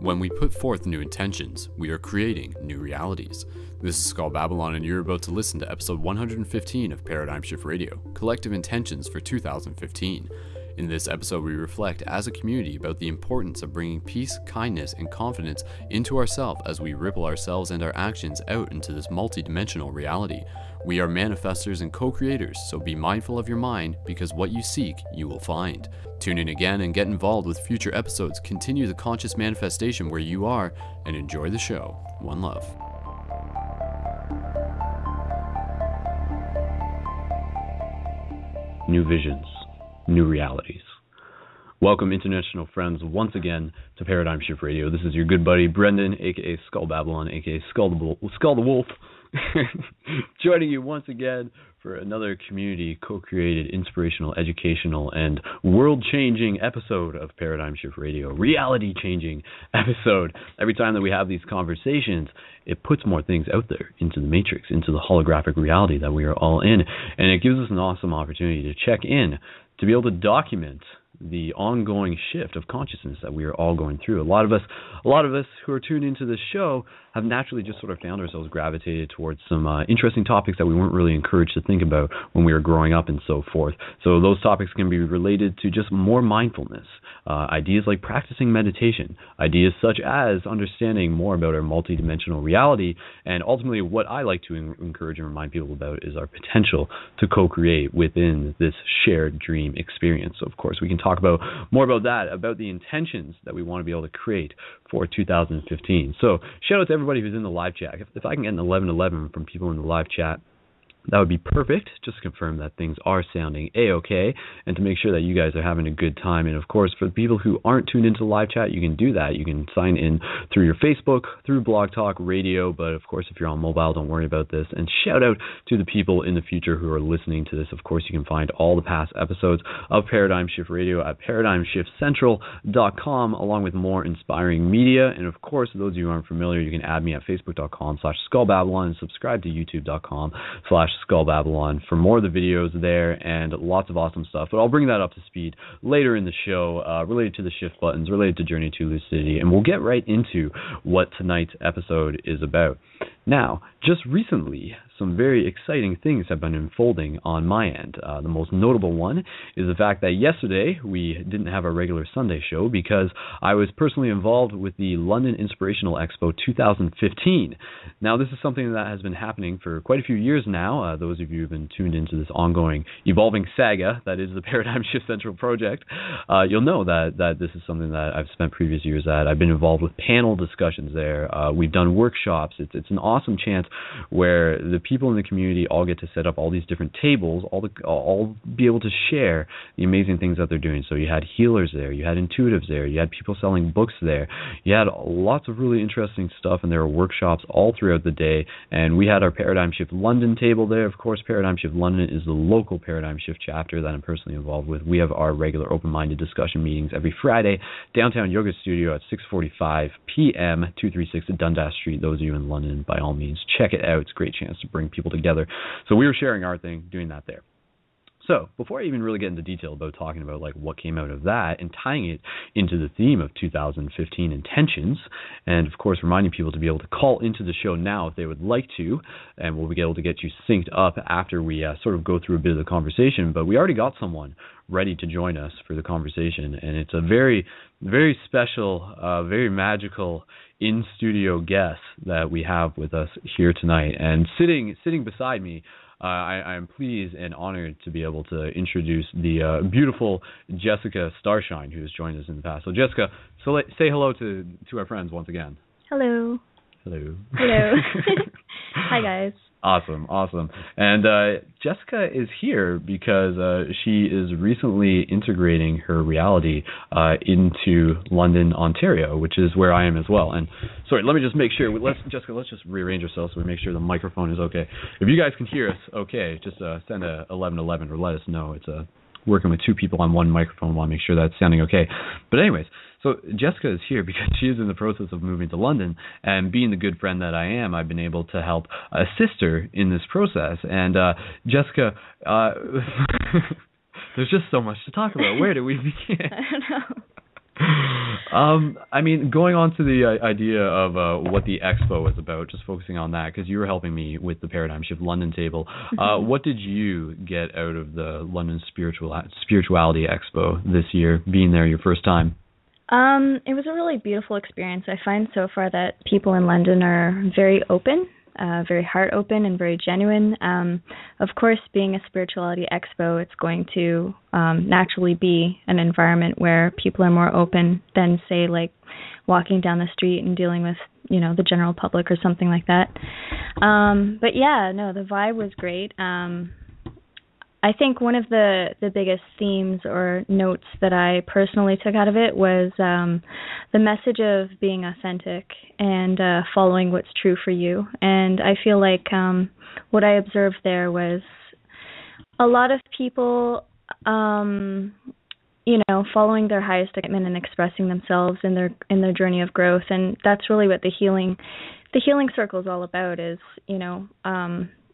When we put forth new intentions, we are creating new realities. This is Skull Babylon, and you're about to listen to episode 115 of Paradigm Shift Radio, Collective Intentions for 2015. In this episode, we reflect as a community about the importance of bringing peace, kindness, and confidence into ourselves as we ripple ourselves and our actions out into this multidimensional reality. We are manifestors and co-creators, so be mindful of your mind, because what you seek, you will find. Tune in again and get involved with future episodes. Continue the conscious manifestation where you are, and enjoy the show. One love. New visions, new realities. Welcome, international friends, once again to Paradigm Shift Radio. This is your good buddy Brendon, aka Skull Babylon, aka Skull the Wolf, joining you once again for another community co-created, inspirational, educational, and world-changing episode of Paradigm Shift Radio. Reality-changing episode. Every time that we have these conversations, it puts more things out there into the matrix, into the holographic reality that we are all in, and it gives us an awesome opportunity to check in, to be able to document the ongoing shift of consciousness that we are all going through. A lot of us who are tuned into this show have naturally just sort of found ourselves gravitated towards some interesting topics that we weren't really encouraged to think about when we were growing up and so forth. So those topics can be related to just more mindfulness, ideas like practicing meditation, ideas such as understanding more about our multidimensional reality, and ultimately what I like to encourage and remind people about is our potential to co-create within this shared dream experience. So of course we can talk about more about that, about the intentions that we want to be able to create for 2015. So shout out to everybody who's in the live chat. If I can get an 1111 from people in the live chat, that would be perfect, just to confirm that things are sounding A-okay, and to make sure that you guys are having a good time. And of course, for the people who aren't tuned into the live chat, you can do that. You can sign in through your Facebook, through Blog Talk Radio, but of course, if you're on mobile, don't worry about this. And shout out to the people in the future who are listening to this. Of course, you can find all the past episodes of Paradigm Shift Radio at ParadigmShiftCentral.com, along with more inspiring media. And of course, those of you who aren't familiar, you can add me at Facebook.com/SkullBabylon and subscribe to YouTube.com/Skull Babylon for more of the videos there and lots of awesome stuff. But I'll bring that up to speed later in the show, related to the shift buttons, related to Journey to Lucidity, and we'll get right into what tonight's episode is about. Now, just recently, some very exciting things have been unfolding on my end. The most notable one is the fact that yesterday we didn't have a regular Sunday show because I was personally involved with the London Inspirational Expo 2015. Now, this is something that has been happening for quite a few years now. Those of you who have been tuned into this ongoing, evolving saga that is the Paradigm Shift Central project, you'll know that this is something that I've spent previous years at. I've been involved with panel discussions there. We've done workshops. It's an awesome chance where the people in the community all get to set up all these different tables, all be able to share the amazing things that they're doing. So you had healers there, you had intuitives there, you had people selling books there, you had lots of really interesting stuff, and there were workshops all throughout the day. And we had our Paradigm Shift London table there. Of course, Paradigm Shift London is the local Paradigm Shift chapter that I'm personally involved with. We have our regular open-minded discussion meetings every Friday, downtown yoga studio at 6:45 p.m., 236 Dundas Street. Those of you in London, by all means, check it out. It's a great chance to bring people together. So we were sharing our thing, doing that there. So before I even really get into detail about talking about like what came out of that and tying it into the theme of 2015 intentions, and of course reminding people to be able to call into the show now if they would like to, and we'll be able to get you synced up after we sort of go through a bit of the conversation. But we already got someone ready to join us for the conversation, and it's a very, very special, very magical in-studio guest that we have with us here tonight. And sitting beside me, I am pleased and honored to be able to introduce the beautiful Jessica Starshine, who has joined us in the past. So Jessica, say hello to our friends once again. Hello. Hello. Hello. Hi, guys. Awesome. And Jessica is here because she is recently integrating her reality into London, Ontario, which is where I am as well. And sorry, let me just make sure. Jessica, let's just rearrange ourselves so we make sure the microphone is okay. If you guys can hear us okay, just send a 1111 or let us know. It's working with two people on one microphone. Want to make sure that's sounding okay. But anyways, so Jessica is here because she is in the process of moving to London, and being the good friend that I am, I've been able to help assist her in this process. And Jessica, there's just so much to talk about. Where do we begin? I don't know. I mean, going on to the idea of what the expo was about, just focusing on that, because you were helping me with the Paradigm Shift London table. What did you get out of the London Spirituality Expo this year, being there your first time? It was a really beautiful experience. I find so far that people in London are very open, very heart open and very genuine. Of course, being a spirituality expo, it's going to naturally be an environment where people are more open than, say, like walking down the street and dealing with, the general public or something like that. But yeah, no, the vibe was great. I think one of the biggest themes or notes that I personally took out of it was the message of being authentic and following what's true for you. And I feel like what I observed there was a lot of people, following their highest commitment and expressing themselves in their journey of growth. And that's really what the healing circle is all about, is,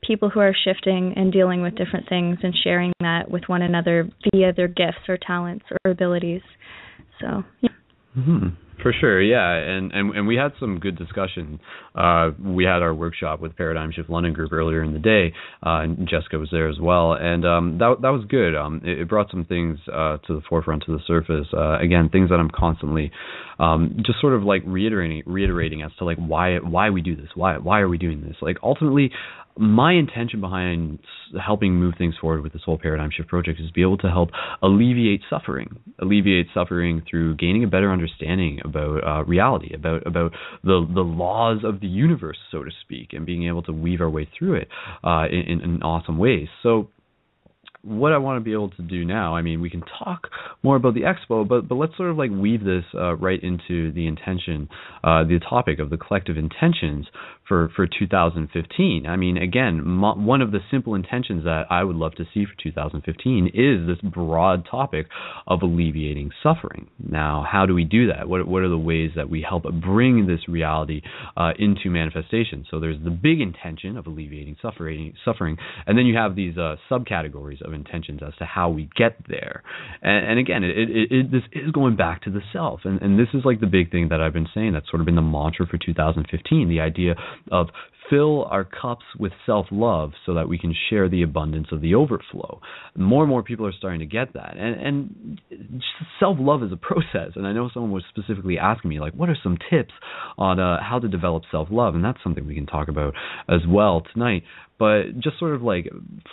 people who are shifting and dealing with different things and sharing that with one another via their gifts or talents or abilities. So, yeah. Mm-hmm. For sure, yeah, and we had some good discussion. We had our workshop with Paradigm Shift London Group earlier in the day, and Jessica was there as well, and that was good. It brought some things to the forefront, to the surface. Again, things that I'm constantly just sort of like reiterating as to like why we do this, why are we doing this? Like ultimately, my intention behind helping move things forward with this whole Paradigm Shift project is to be able to help alleviate suffering through gaining a better understanding about reality, about the laws of the universe, so to speak, and being able to weave our way through it in awesome ways. So what I want to be able to do now, I mean, we can talk more about the expo, but let's sort of like weave this right into the intention, the topic of the collective intentions for 2015. I mean, again, one of the simple intentions that I would love to see for 2015 is this broad topic of alleviating suffering. Now, how do we do that? What are the ways that we help bring this reality into manifestation? So there's the big intention of alleviating suffering, and then you have these subcategories of intentions as to how we get there. And again, this is going back to the self, and this is like the big thing that I've been saying that's sort of been the mantra for 2015, the idea of fill our cups with self-love so that we can share the abundance of the overflow. More and more people are starting to get that. And self-love is a process. And I know someone was specifically asking me, like, what are some tips on how to develop self-love? And that's something we can talk about as well tonight. But just sort of like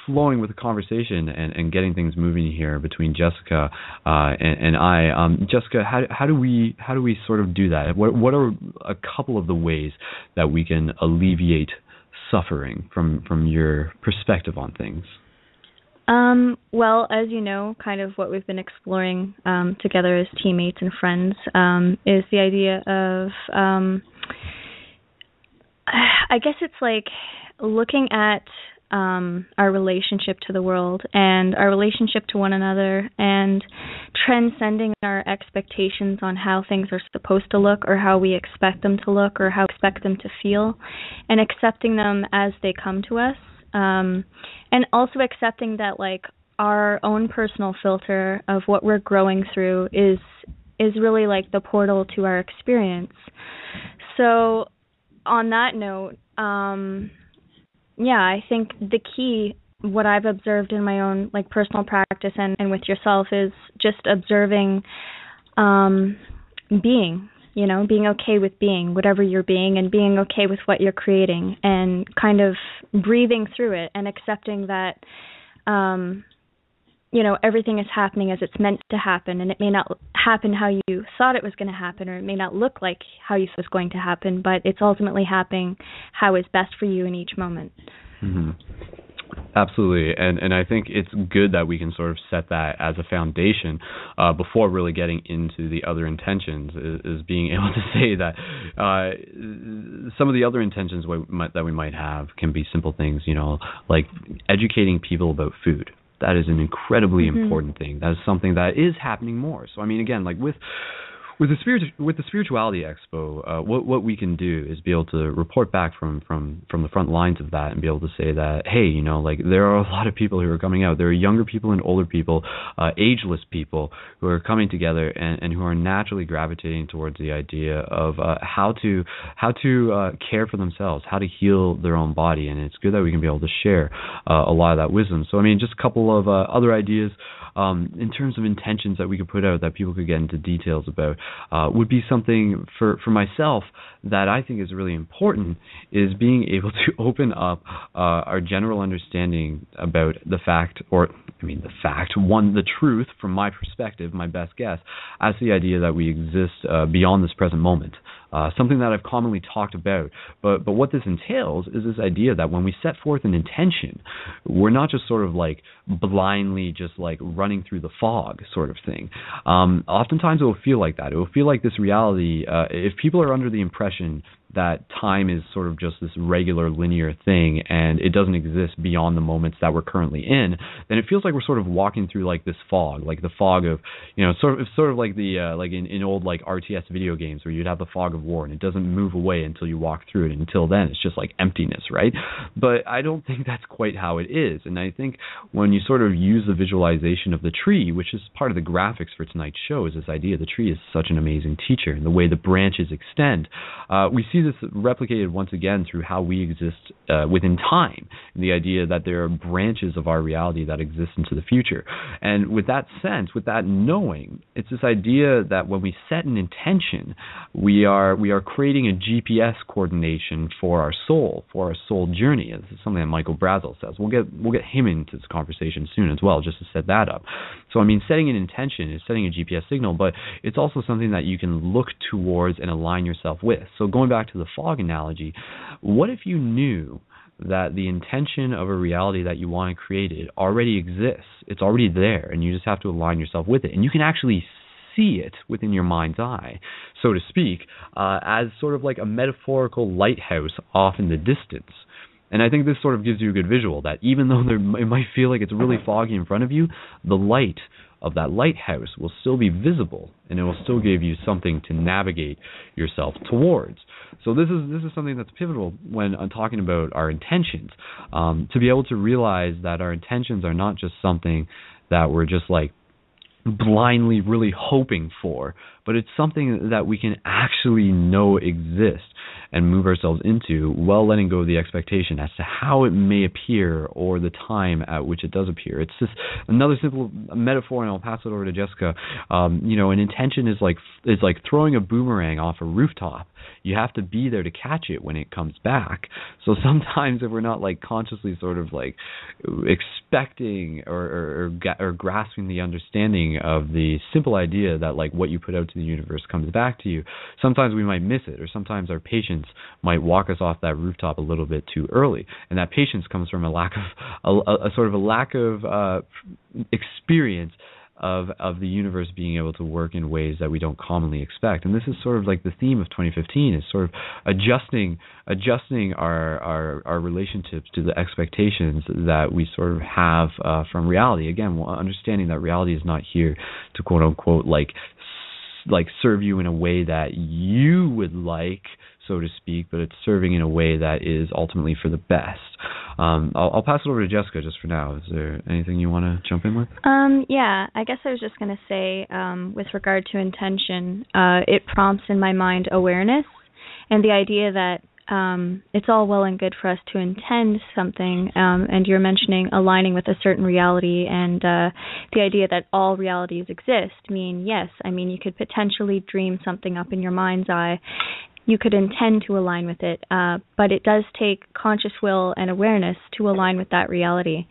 flowing with the conversation and getting things moving here between Jessica and I. Jessica, how do we sort of do that? What are a couple of the ways that we can alleviate suffering from your perspective on things? Well, as you know, kind of what we've been exploring together as teammates and friends is the idea of, I guess it's like looking at our relationship to the world and our relationship to one another and transcending our expectations on how things are supposed to look or how we expect them to look or how we expect them to feel, and accepting them as they come to us. And also accepting that like our own personal filter of what we're growing through is really like the portal to our experience. So on that note, I think the key, what I've observed in my own like personal practice and with yourself, is just observing being, being okay with being whatever you're being and being okay with what you're creating and kind of breathing through it and accepting that, everything is happening as it's meant to happen, and it may not happen how you thought it was going to happen, or it may not look like how you thought it was going to happen, but it's ultimately happening how is best for you in each moment. Mm-hmm. Absolutely, and I think it's good that we can sort of set that as a foundation before really getting into the other intentions, is being able to say that some of the other intentions that we might have can be simple things, like educating people about food. That is an incredibly important thing. That is something that is happening more. So, I mean, again, like with with the Spirituality Expo, what we can do is be able to report back from the front lines of that and be able to say that, hey, like there are a lot of people who are coming out. There are younger people and older people, ageless people who are coming together and who are naturally gravitating towards the idea of how to care for themselves, how to heal their own body, and it's good that we can be able to share a lot of that wisdom. So I mean, just a couple of other ideas. In terms of intentions that we could put out that people could get into details about, would be something for myself that I think is really important, is being able to open up our general understanding about the truth from my perspective, my best guess, as the idea that we exist beyond this present moment. Something that I've commonly talked about. But what this entails is this idea that when we set forth an intention, we're not just sort of like blindly just like running through the fog sort of thing. Oftentimes it will feel like that. It will feel like this reality, if people are under the impression that time is sort of just this regular linear thing and it doesn't exist beyond the moments that we're currently in, then it feels like we're sort of walking through like this fog, like the fog of, sort of like the like in old like RTS video games where you'd have the fog of war and it doesn't move away until you walk through it, and until then it's just like emptiness, right? But I don't think that's quite how it is. And I think when you sort of use the visualization of the tree, which is part of the graphics for tonight's show, is this idea the tree is such an amazing teacher, and the way the branches extend, we see this replicated once again through how we exist within time, and the idea that there are branches of our reality that exist into the future. And with that sense, with that knowing, it's this idea that when we set an intention, we are creating a GPS coordination for our soul journey. This is something that Michael Brazel says. We'll get him into this conversation soon as well, just to set that up. So I mean, setting an intention is setting a GPS signal, but it's also something that you can look towards and align yourself with. So going back to the fog analogy, what if you knew that the intention of a reality that you want to create already exists? It's already there, and you just have to align yourself with it. And you can actually see it within your mind's eye, so to speak, as sort of like a metaphorical lighthouse off in the distance. And I think this sort of gives you a good visual that even though it might feel like it's really foggy in front of you, the light of that lighthouse will still be visible, and it will still give you something to navigate yourself towards. So this is something that's pivotal when I'm talking about our intentions, to be able to realize that our intentions are not just something that we're just like blindly really hoping for, but it's something that we can actually know exists and move ourselves into, while letting go of the expectation as to how it may appear or the time at which it does appear. It's just another simple metaphor, and I'll pass it over to Jessica. An intention is like throwing a boomerang off a rooftop. You have to be there to catch it when it comes back. So sometimes if we're not like consciously sort of like expecting or grasping the understanding of the simple idea that like what you put out to the universe comes back to you, sometimes we might miss it, or sometimes our patience might walk us off that rooftop a little bit too early. And that patience comes from a lack of experience of the universe being able to work in ways that we don't commonly expect. And this is sort of like the theme of 2015, is sort of adjusting our relationships to the expectations that we sort of have from reality. Again, understanding that reality is not here to quote unquote like serve you in a way that you would like, so to speak, but it's serving in a way that is ultimately for the best. I'll pass it over to Jessica just for now. Is there anything you want to jump in with? Yeah, I guess I was just going to say, with regard to intention, it prompts in my mind awareness, and the idea that it's all well and good for us to intend something, and you're mentioning aligning with a certain reality, and the idea that all realities exist. You could potentially dream something up in your mind's eye. You could intend to align with it, but it does take conscious will and awareness to align with that reality.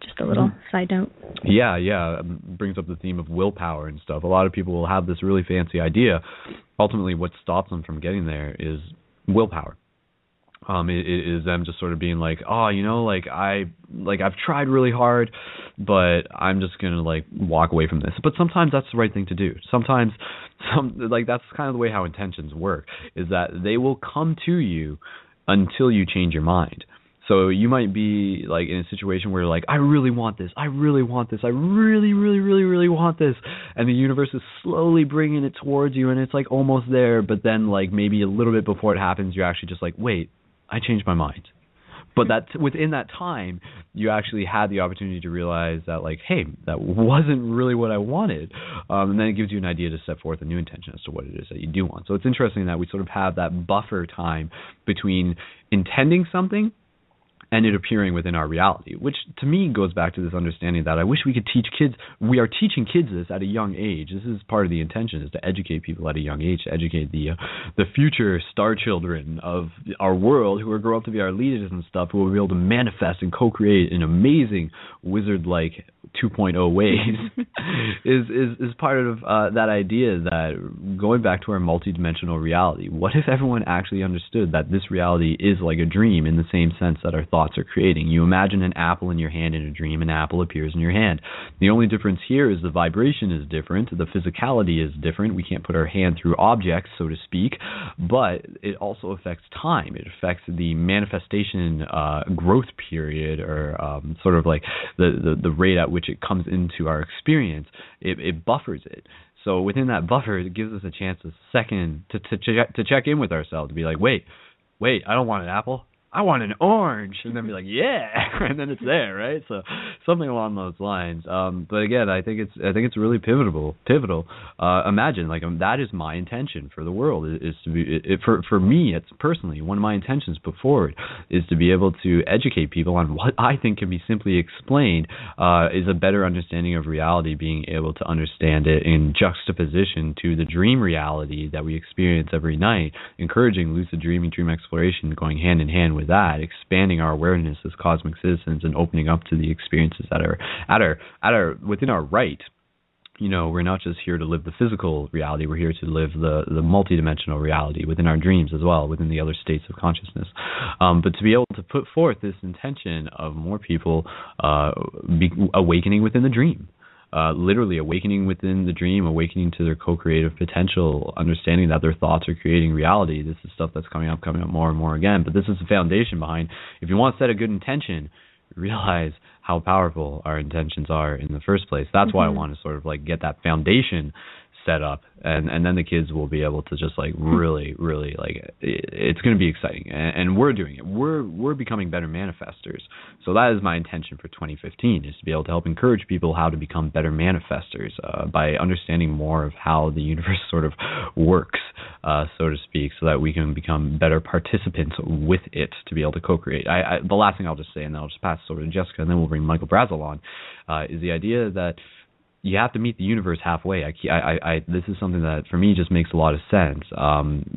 Just a little side note. Yeah. Brings up the theme of willpower and stuff. A lot of people will have this really fancy idea. Ultimately, what stops them from getting there is willpower. It is them just sort of being like, I've tried really hard, but I'm just gonna like walk away from this. But sometimes that's the right thing to do. Sometimes, that's kind of the way how intentions work, is that they will come to you until you change your mind. So you might be like in a situation where like, I really want this, I really want this, I really, really, really, really want this, and the universe is slowly bringing it towards you, and it's like almost there, but then like maybe a little bit before it happens, you're actually just like, wait, I changed my mind. But that within that time, you actually had the opportunity to realize that, like, hey, that wasn't really what I wanted. And then it gives you an idea to set forth a new intention as to what it is that you do want. So it's interesting that we sort of have that buffer time between intending something and it appearing within our reality, which to me goes back to this understanding that I wish we could teach kids. We are teaching kids this at a young age. This is part of the intention, is to educate people at a young age, to educate the future star children of our world who will grow up to be our leaders and stuff, who will be able to manifest and co-create in amazing wizard-like 2.0 ways. is part of that idea that going back to our multidimensional reality, what if everyone actually understood that this reality is like a dream in the same sense that our thoughts are creating? You imagine an apple in your hand in a dream, an apple appears in your hand. The only difference here is the vibration is different, the physicality is different. We can't put our hand through objects, so to speak, but it also affects time. It affects the manifestation growth period, or sort of like the rate at which it comes into our experience. It buffers it. So within that buffer, it gives us a chance to check in with ourselves, to be like, wait, I don't want an apple, I want an orange, and then be like, yeah, and then it's there, right? So something along those lines. But again, I think it's really pivotal. Imagine, like, that is my intention for the world, is to be for me. It's personally one of my intentions before it is to be able to educate people on what I think can be simply explained, is a better understanding of reality, being able to understand it in juxtaposition to the dream reality that we experience every night, encouraging lucid dreaming, dream exploration, going hand in hand with that, expanding our awareness as cosmic citizens and opening up to the experiences that are within our right. You know, we're not just here to live the physical reality, we're here to live the multidimensional reality within our dreams as well, within the other states of consciousness. But to be able to put forth this intention of more people awakening within the dream. Literally awakening within the dream, awakening to their co-creative potential, understanding that their thoughts are creating reality. This is stuff that's coming up more and more again. But this is the foundation behind, if you want to set a good intention, realize how powerful our intentions are in the first place. That's why I want to sort of like get that foundation set up, and then the kids will be able to just like really like, it's going to be exciting, and we're doing it. We're becoming better manifestors. So that is my intention for 2015, is to be able to help encourage people how to become better manifestors by understanding more of how the universe sort of works, so to speak, so that we can become better participants with it, to be able to co-create. The last thing I'll just say, and then I'll just pass this over to Jessica, and then we'll bring Michael Brazel on, is the idea that you have to meet the universe halfway. This is something that for me just makes a lot of sense,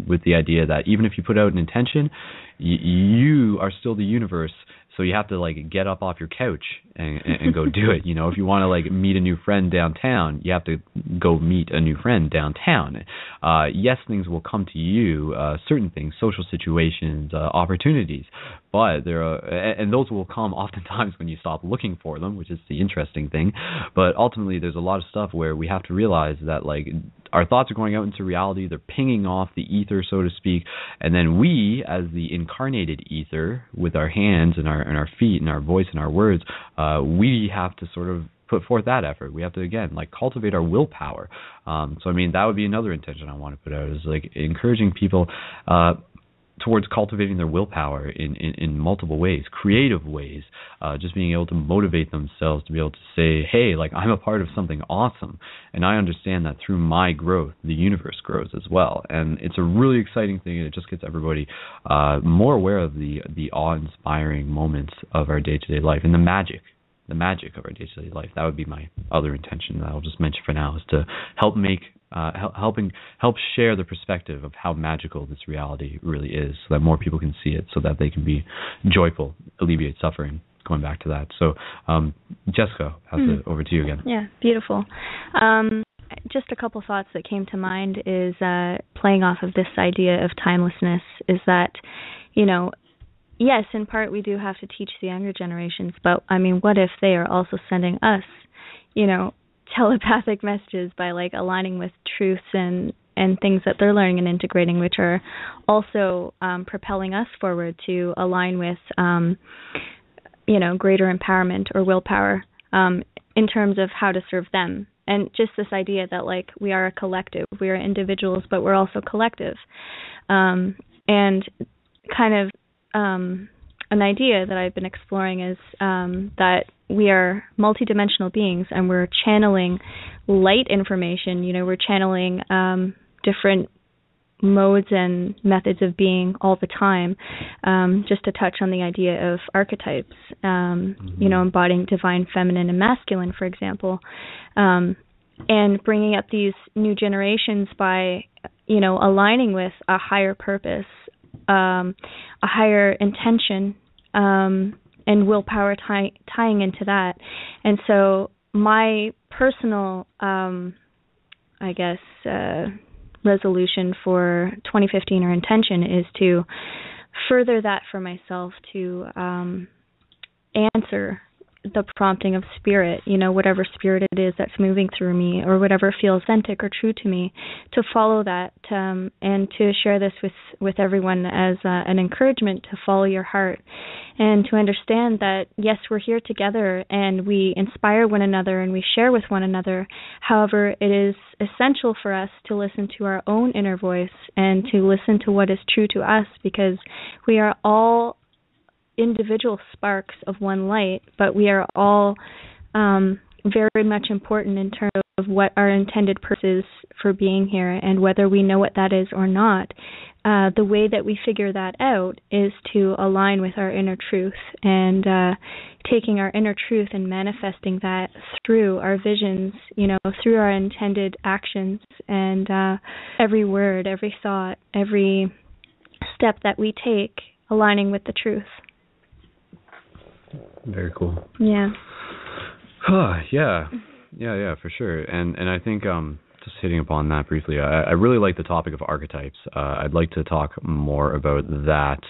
with the idea that even if you put out an intention, you are still the universe. So you have to like get up off your couch and go do it. You know, if you want to like meet a new friend downtown, you have to go meet a new friend downtown. Yes, things will come to you, certain things, social situations, opportunities, but and those will come oftentimes when you stop looking for them, which is the interesting thing. But ultimately, there's a lot of stuff where we have to realize that like our thoughts are going out into reality, they're pinging off the ether, so to speak, and then we, as the incarnated ether, with our hands and our feet and our voice and our words, we have to sort of put forth that effort. We have to, again, like cultivate our willpower. So I mean, that would be another intention I want to put out, is like encouraging people towards cultivating their willpower in multiple ways, creative ways, just being able to motivate themselves to be able to say, hey, like, I'm a part of something awesome, and I understand that through my growth, the universe grows as well. And it's a really exciting thing, and it just gets everybody more aware of the awe-inspiring moments of our day-to-day life and the magic of our day-to-day life. That would be my other intention that I'll just mention for now, is to help share the perspective of how magical this reality really is, so that more people can see it, so that they can be joyful, alleviate suffering. Going back to that. So, Jessica, pass it over to you again. Yeah, beautiful. Just a couple thoughts that came to mind is playing off of this idea of timelessness, is that, you know, yes, in part we do have to teach the younger generations, but I mean, what if they are also sending us, you know, telepathic messages by like aligning with truths and and things that they're learning and integrating, which are also propelling us forward to align with, greater empowerment or willpower in terms of how to serve them. And just this idea that, like, we are a collective. We are individuals, but we're also collective. And kind of an idea that I've been exploring is that we are multidimensional beings, and we're channeling light information. We're channeling different modes and methods of being all the time. Just to touch on the idea of archetypes, embodying divine feminine and masculine, for example, and bringing up these new generations by, aligning with a higher purpose, a higher intention, and willpower tying into that. And so my personal, resolution for 2015 or intention is to further that for myself, to answer the prompting of spirit, whatever spirit it is that's moving through me, or whatever feels authentic or true to me, to follow that, and to share this with everyone as an encouragement to follow your heart, and to understand that, yes, we're here together and we inspire one another and we share with one another. However, it is essential for us to listen to our own inner voice and to listen to what is true to us, because we are all individual sparks of one light, but we are all very much important in terms of what our intended purpose is for being here, and whether we know what that is or not. The way that we figure that out is to align with our inner truth, and taking our inner truth and manifesting that through our visions, through our intended actions, and every word, every thought, every step that we take, aligning with the truth. Very cool. Yeah. Yeah, for sure. And I think just hitting upon that briefly, I really like the topic of archetypes. I'd like to talk more about that.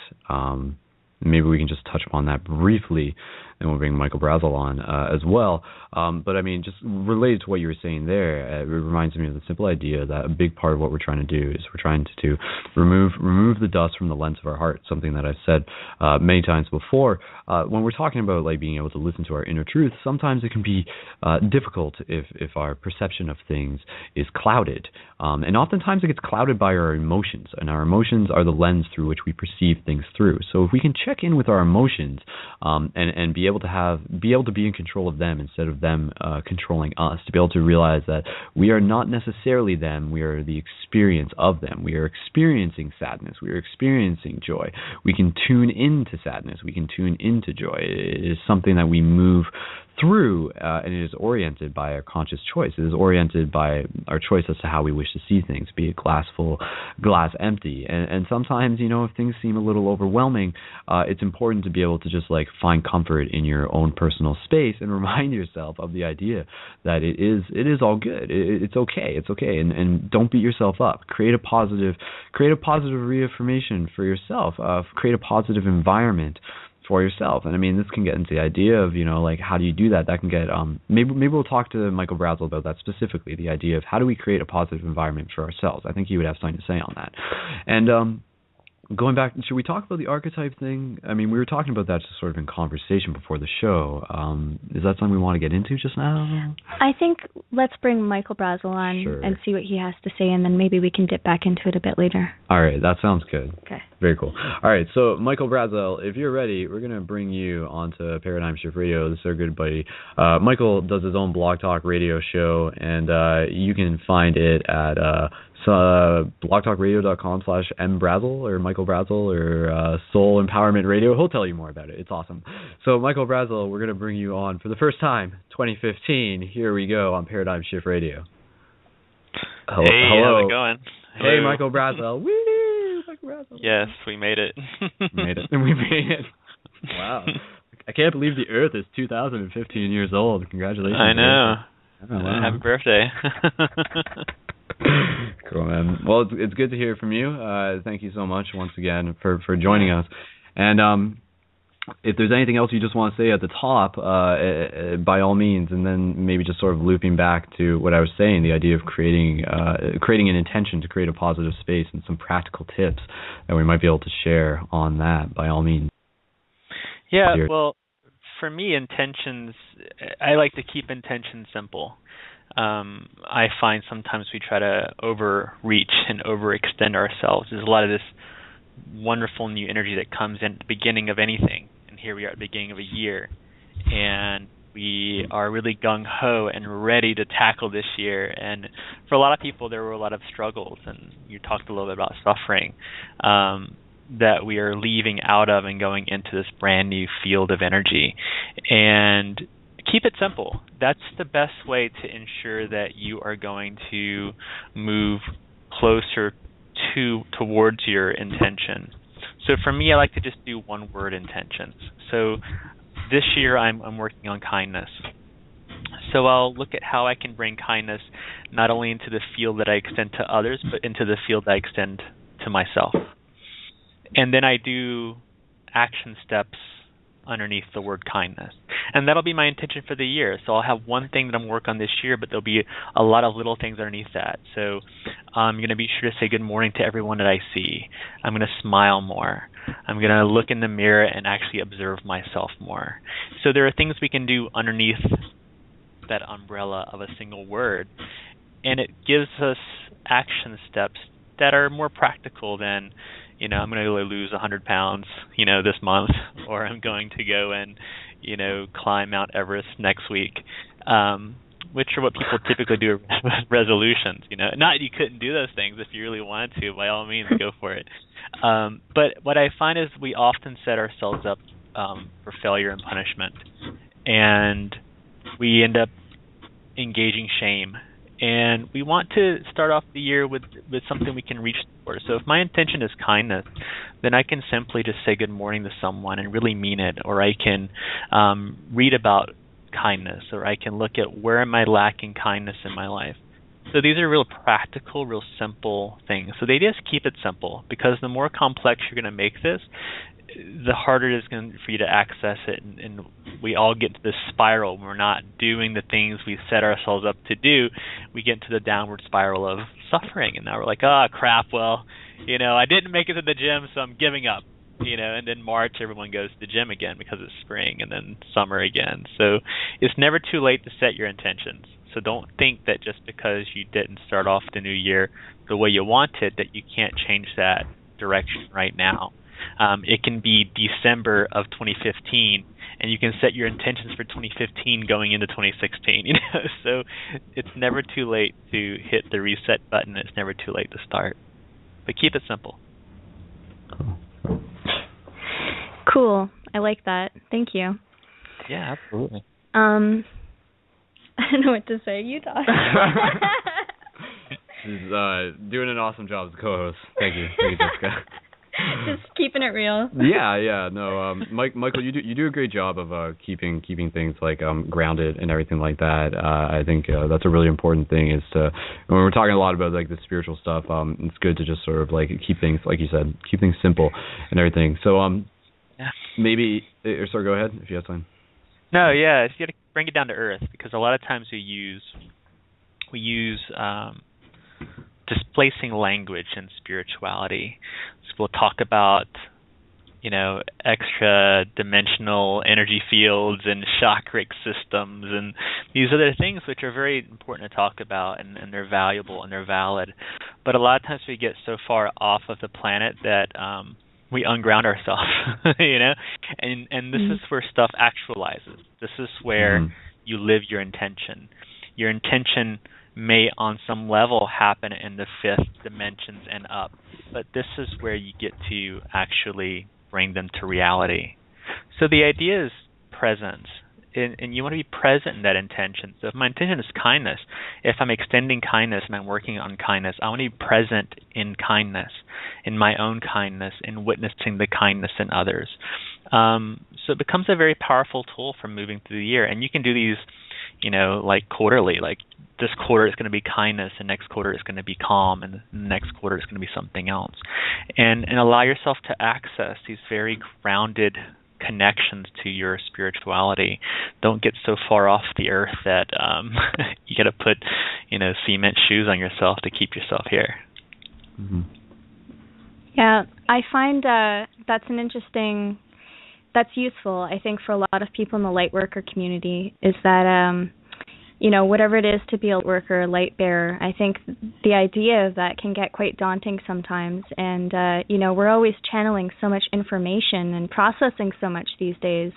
Maybe we can just touch upon that briefly, and we'll bring Michael Brazel on as well. But I mean, just related to what you were saying there, it reminds me of the simple idea that a big part of what we're trying to do is we're trying to remove the dust from the lens of our heart, something that I've said many times before. When we're talking about like being able to listen to our inner truth, sometimes it can be difficult if our perception of things is clouded. And oftentimes it gets clouded by our emotions, and our emotions are the lens through which we perceive things through. So if we can check in with our emotions and be able to be in control of them instead of them controlling us, to be able to realize that we are not necessarily them, we are the experience of them. We are experiencing sadness, we are experiencing joy. We can tune into sadness, we can tune into joy. It is something that we move through, and it is oriented by our conscious choice. It is oriented by our choice as to how we wish to see things, be it glass full, glass empty. And sometimes, if things seem a little overwhelming, it's important to be able to just like find comfort in your own personal space and remind yourself of the idea that it is all good. It's okay. And don't beat yourself up. Create a positive reaffirmation for yourself. Create a positive environment for yourself. And I mean, this can get into the idea of, like, how do you do that? That can get, maybe we'll talk to Michael Brazel about that specifically, the idea of how do we create a positive environment for ourselves. I think he would have something to say on that. And going back, should we talk about the archetype thing? I mean, we were talking about that just sort of in conversation before the show. Is that something we want to get into just now? I think let's bring Michael Brazel on and see what he has to say, and then maybe we can dip back into it a bit later. All right, that sounds good. Okay. Very cool. All right, so Michael Brazel, if you're ready, we're going to bring you onto Paradigm Shift Radio. This is our good buddy. Michael does his own blog talk radio show, and you can find it at blogtalkradio.com/mbrazel or Michael Brazel or Soul Empowerment Radio. He'll tell you more about it. It's awesome. So Michael Brazel, we're going to bring you on for the first time, 2015. Here we go on Paradigm Shift Radio. Hello. How's it going? Hey, Michael Brazel. Woo! Michael Brazel. Yes, we made it. We made it. Wow. I can't believe the Earth is 2015 years old. Congratulations. I know. Oh, wow. Happy birthday. Cool, man. Well, it's good to hear from you. Thank you so much once again for joining us. And if there's anything else you just want to say at the top, by all means, and then maybe just sort of looping back to what I was saying, the idea of creating an intention to create a positive space and some practical tips that we might be able to share on that, by all means. Yeah, well, for me, intentions, I like to keep intentions simple. I find sometimes we try to overreach and overextend ourselves. There's a lot of this wonderful new energy that comes in at the beginning of anything. And here we are at the beginning of a year. And we are really gung-ho and ready to tackle this year. And for a lot of people, there were a lot of struggles. And you talked a little bit about suffering that we are leaving out of and going into this brand new field of energy. And keep it simple. That's the best way to ensure that you are going to move closer towards your intention. So for me, I like to just do one word intentions. So this year I'm working on kindness. So I'll look at how I can bring kindness not only into the field that I extend to others, but into the field that I extend to myself. And then I do action steps underneath the word kindness. And that'll be my intention for the year. So I'll have one thing that I'm working on this year, but there'll be a lot of little things underneath that. So I'm going to be sure to say good morning to everyone that I see. I'm going to smile more. I'm going to look in the mirror and actually observe myself more. So there are things we can do underneath that umbrella of a single word. And it gives us action steps that are more practical than, I'm going to lose 100 pounds, this month, or I'm going to go and, climb Mount Everest next week, which are what people typically do with resolutions. Not that you couldn't do those things if you really wanted to. By all means, go for it. But what I find is we often set ourselves up for failure and punishment, and we end up engaging shame. And we want to start off the year with something we can reach for. So if my intention is kindness, then I can simply just say good morning to someone and really mean it. Or I can read about kindness. Or I can look at where am I lacking kindness in my life. So these are real practical, real simple things. So the idea is keep it simple, because the more complex you're going to make this, the harder it is going for you to access it, and we all get into this spiral when we're not doing the things we set ourselves up to do. We get into the downward spiral of suffering, and now we're like, crap, well, I didn't make it to the gym, so I'm giving up, and then March everyone goes to the gym again because it's spring, and then summer again. So it's never too late to set your intentions. So don't think that just because you didn't start off the new year the way you wanted that you can't change that direction right now. It can be December of 2015, and you can set your intentions for 2015 going into 2016. So it's never too late to hit the reset button. It's never too late to start. But keep it simple. Cool. I like that. Thank you. Yeah, absolutely. I don't know what to say. You talk. She's doing an awesome job as a co-host. Thank you, Jessica. Just keeping it real. Yeah. No, Michael, you do a great job of keeping things like grounded and everything like that. I think that's a really important thing. Is to, when we're talking a lot about like the spiritual stuff, it's good to just sort of like keep things, like you said, keep things simple and everything. So maybe, sorry, go ahead if you have time. No, yeah, you got to bring it down to earth, because a lot of times we use displacing language in spirituality. So we'll talk about, extra dimensional energy fields and chakric systems and these other things, which are very important to talk about, and they're valuable and they're valid. But a lot of times we get so far off of the planet that we unground ourselves, and this is where stuff actualizes. This is where you live your intention. Your intention may on some level happen in the fifth dimensions and up, but this is where you get to actually bring them to reality. So the idea is presence, and you want to be present in that intention. So if my intention is kindness, if I'm extending kindness and I'm working on kindness, I want to be present in kindness, in my own kindness, in witnessing the kindness in others. So it becomes a very powerful tool for moving through the year. And you can do these, like quarterly, like this quarter is going to be kindness, and next quarter is going to be calm, and the next quarter is going to be something else. And allow yourself to access these very grounded connections to your spirituality. Don't get so far off the earth that you got to put, cement shoes on yourself to keep yourself here. Mm-hmm. Yeah, I find that's useful, I think, for a lot of people in the light worker community, is that, whatever it is to be a worker, a light bearer, I think the idea of that can get quite daunting sometimes. And, we're always channeling so much information and processing so much these days,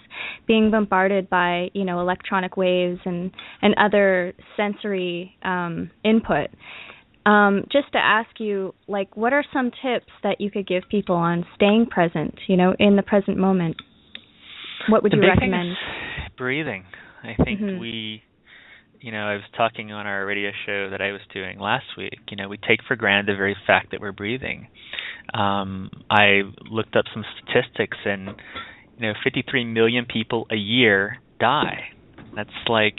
being bombarded by, electronic waves and other sensory input. Just to ask you, what are some tips that you could give people on staying present, in the present moment? What would you recommend? Breathing. I think I was talking on our radio show that I was doing last week. We take for granted the very fact that we're breathing. I looked up some statistics, and 53 million people a year die. That's like,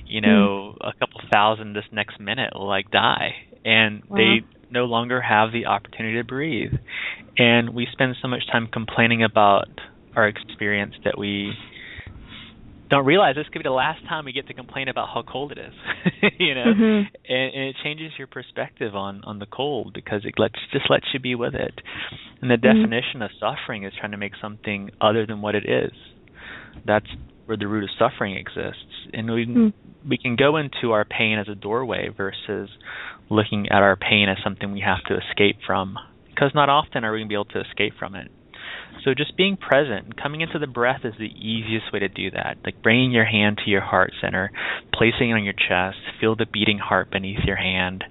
a couple thousand this next minute will die, and they no longer have the opportunity to breathe. And we spend so much time complaining about our experience that we don't realize this could be the last time we get to complain about how cold it is, and it changes your perspective on the cold, because it just lets you be with it. And the definition of suffering is trying to make something other than what it is. That's where the root of suffering exists. And we can go into our pain as a doorway versus looking at our pain as something we have to escape from, because not often are we going to be able to escape from it. So just being present and coming into the breath is the easiest way to do that. Like bringing your hand to your heart center, placing it on your chest, feel the beating heart beneath your hand,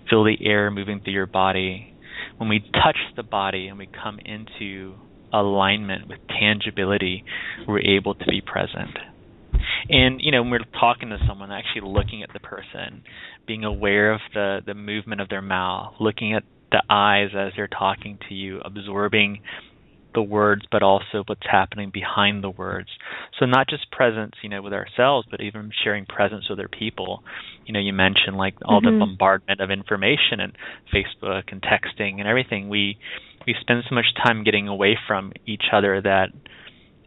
feel the air moving through your body. When we touch the body and we come into alignment with tangibility, we're able to be present. And, when we're talking to someone, actually looking at the person, being aware of the movement of their mouth, looking at the eyes as they're talking to you, absorbing the words, but also what's happening behind the words. So not just presence, with ourselves, but even sharing presence with other people. You mentioned all the bombardment of information and Facebook and texting and everything. We spend so much time getting away from each other that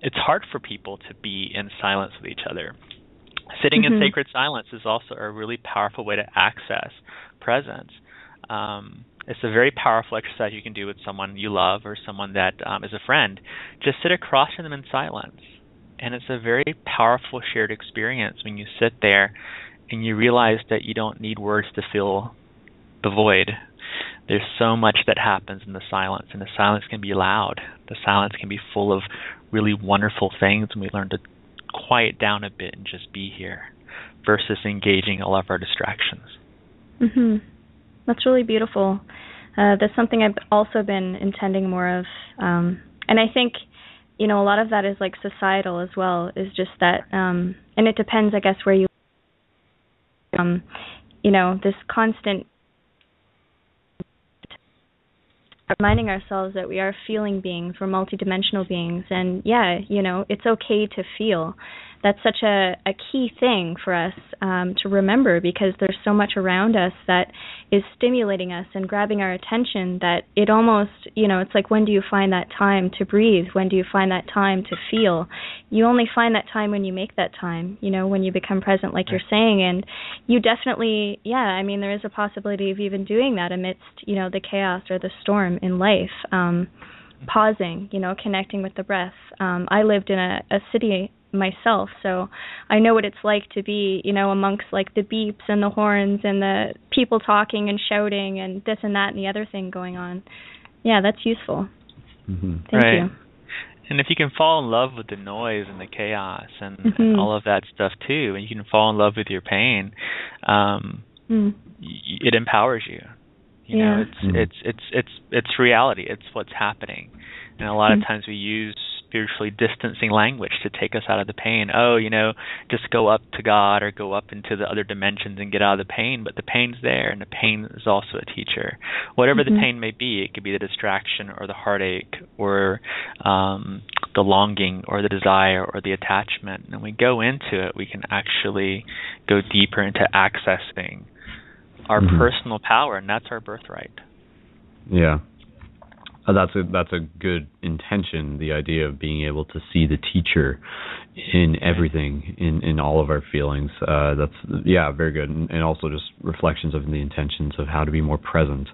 it's hard for people to be in silence with each other. Sitting in sacred silence is also a really powerful way to access presence. It's a very powerful exercise you can do with someone you love or someone that is a friend. Just sit across from them in silence. And it's a very powerful shared experience when you sit there and you realize that you don't need words to fill the void. There's so much that happens in the silence, and the silence can be loud. The silence can be full of really wonderful things, and we learn to quiet down a bit and just be here versus engaging all of our distractions. That's really beautiful. That's something I've also been intending more of. And I think, a lot of that is societal as well, is just that, and it depends, I guess, where you, this constant reminding ourselves that we are feeling beings, we're multidimensional beings, and it's okay to feel. That's such a key thing for us to remember, because there's so much around us that is stimulating us and grabbing our attention that it almost, it's like, when do you find that time to breathe? When do you find that time to feel? You only find that time when you make that time, when you become present, like you're saying. And you definitely, there is a possibility of even doing that amidst, the chaos or the storm in life. Pausing, connecting with the breath. I lived in a city myself, so I know what it's like to be, amongst the beeps and the horns and the people talking and shouting and this and that and the other thing going on. Yeah, that's useful. Thank you. And if you can fall in love with the noise and the chaos and all of that stuff too, and you can fall in love with your pain, it empowers you. It's reality. It's what's happening. And a lot of times we use spiritually distancing language to take us out of the pain. Just go up to God or go up into the other dimensions and get out of the pain. But the pain's there, and the pain is also a teacher. Whatever the pain may be, it could be the distraction or the heartache or the longing or the desire or the attachment. And when we go into it, we can actually go deeper into accessing our personal power, and that's our birthright. Yeah. That's a good intention. The idea of being able to see the teacher in everything, in all of our feelings. That's very good, and also just reflections of the intentions of how to be more present,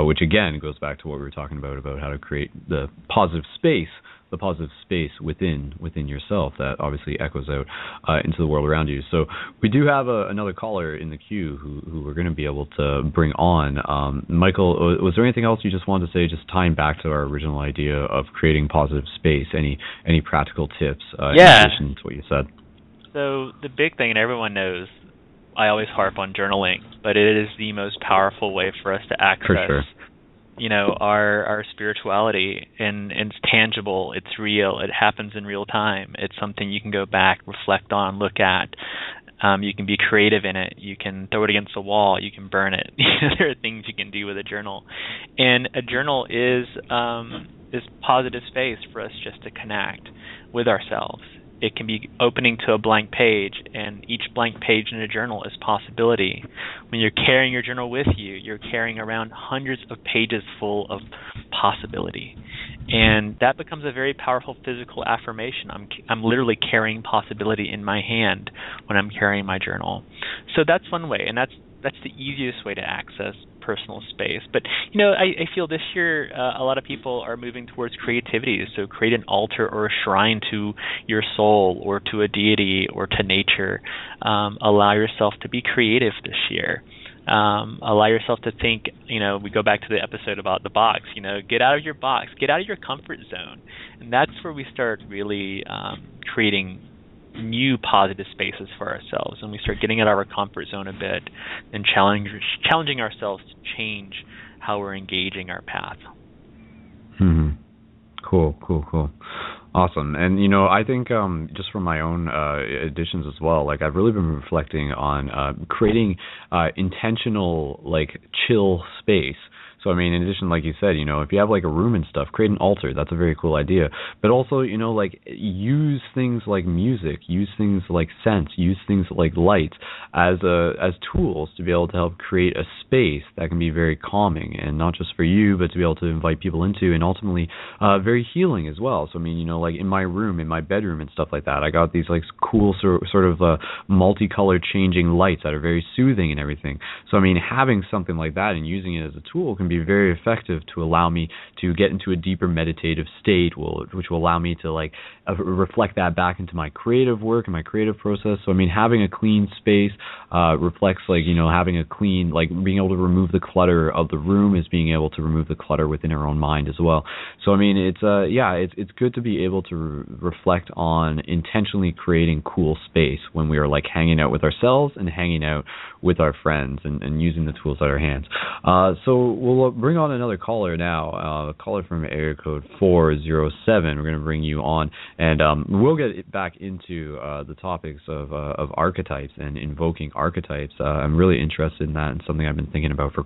which again goes back to what we were talking about how to create the positive space within yourself that obviously echoes out into the world around you. So we do have another caller in the queue who we're going to be able to bring on. Michael, was there anything else you just wanted to say, just tying back to our original idea of creating positive space? Any practical tips in addition to what you said? So the big thing, and everyone knows, I always harp on journaling, but it is the most powerful way for us to access For sure. our spirituality, and it's tangible, it's real, it happens in real time. It's something you can go back, reflect on, look at. You can be creative in it. You can throw it against the wall. You can burn it. There are things you can do with a journal, and a journal is positive space for us just to connect with ourselves. It can be opening to a blank page, and each blank page in a journal is possibility. When you're carrying your journal with you, you're carrying around hundreds of pages full of possibility. And that becomes a very powerful physical affirmation. I'm literally carrying possibility in my hand when I'm carrying my journal. So that's one way, and that's the easiest way to access personal space. But I feel this year a lot of people are moving towards creativity. So create an altar or a shrine to your soul or to a deity or to nature. Allow yourself to be creative this year. Allow yourself to think, we go back to the episode about the box, get out of your box, get out of your comfort zone. And that's where we start really creating new positive spaces for ourselves, and we start getting out of our comfort zone a bit and challenging ourselves to change how we're engaging our path. Cool. Awesome. And I think just from my own additions as well, like I've really been reflecting on creating intentional, like, chill space. So, I mean, in addition, like you said, if you have like a room and stuff, create an altar. That's a very cool idea. But also, like use things like music, use things like scents, use things like lights as tools to be able to help create a space that can be very calming, and not just for you, but to be able to invite people into, and ultimately very healing as well. So, I mean, like in my room, in my bedroom and stuff like that, I got these like cool sort of multicolored changing lights that are very soothing and everything. So, I mean, having something like that and using it as a tool can be very effective to allow me to get into a deeper meditative state, which will allow me to like reflect that back into my creative work and my creative process. So, I mean, having a clean space reflects like, having a clean, like being able to remove the clutter of the room is being able to remove the clutter within our own mind as well. So, I mean, it's good to be able to reflect on intentionally creating cool space when we are like hanging out with ourselves and hanging out with our friends and using the tools at our hands. So we'll bring on another caller now, a caller from area code 407. We're going to bring you on, and we'll get back into the topics of archetypes and invoking archetypes. I'm really interested in that, and something I've been thinking about for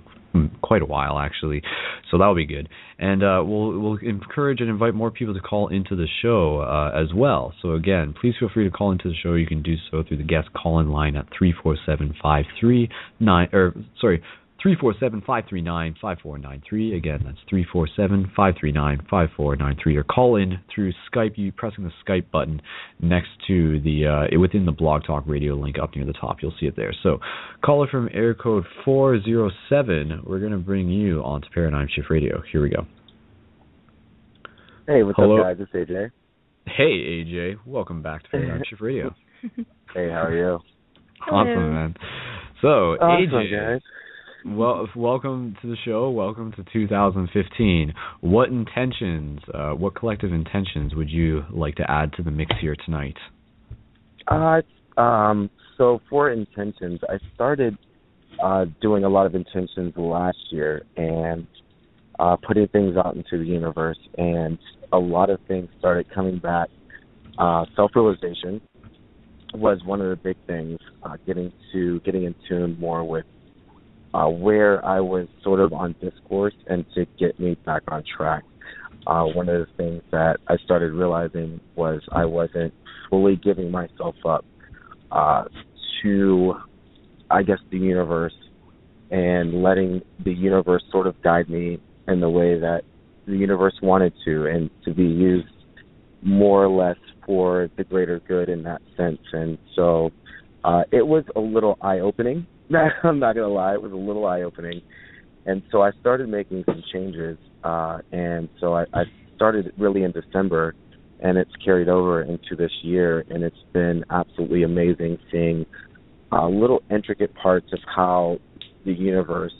quite a while, actually. So that'll be good. And we'll encourage and invite more people to call into the show as well. So again, please feel free to call into the show. You can do so through the guest call-in line at 347-539-5493. Again, that's 347-539-5493. Or call in through Skype, you pressing the Skype button next to the within the Blog Talk Radio link up near the top. You'll see it there. So, caller from area code 407, we're going to bring you onto Paradigm Shift Radio. Here we go. Hey, what's Hello. up, guys? It's AJ. Hey, AJ. Welcome back to Paradigm Shift Radio. Hey, how are you? Awesome, man. So, awesome, AJ, guys. Well, welcome to the show. Welcome to 2015. What collective intentions would you like to add to the mix here tonight? So for intentions, I started doing a lot of intentions last year and putting things out into the universe, and a lot of things started coming back. Self-realization was one of the big things, getting in tune more with where I was sort of on discourse and to get me back on track. One of the things that I started realizing was I wasn't fully giving myself up to, I guess, the universe, and letting the universe sort of guide me in the way that the universe wanted to, and to be used more or less for the greater good in that sense. And so it was a little eye-opening. I'm not going to lie, it was a little eye-opening. And so I started making some changes, and so I started really in December, and it's carried over into this year, and it's been absolutely amazing seeing little intricate parts of how the universe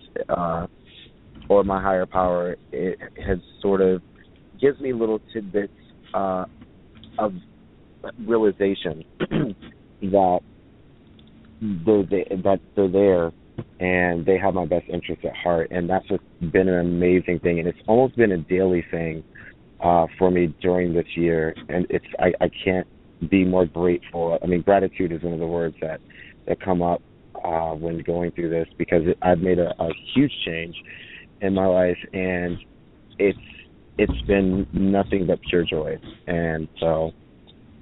or my higher power, it has sort of gives me little tidbits of realization that they're there and they have my best interests at heart, and that's just been an amazing thing, and it's almost been a daily thing for me during this year, and I can't be more grateful. I mean, gratitude is one of the words that come up when going through this, because I've made a huge change in my life, and it's been nothing but pure joy. And so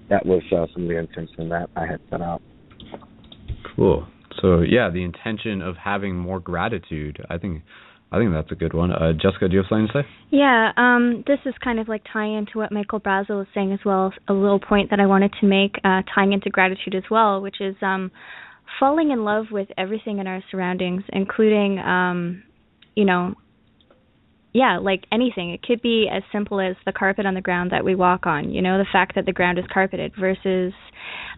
that was some of the intention that I had set out. Cool. So yeah, the intention of having more gratitude, I think that's a good one. Jessica, do you have something to say? Yeah, this is kind of like tying into what Michael Brazel was saying as well, a little point that I wanted to make, tying into gratitude as well, which is falling in love with everything in our surroundings, including, like anything. It could be as simple as the carpet on the ground that we walk on, the fact that the ground is carpeted versus,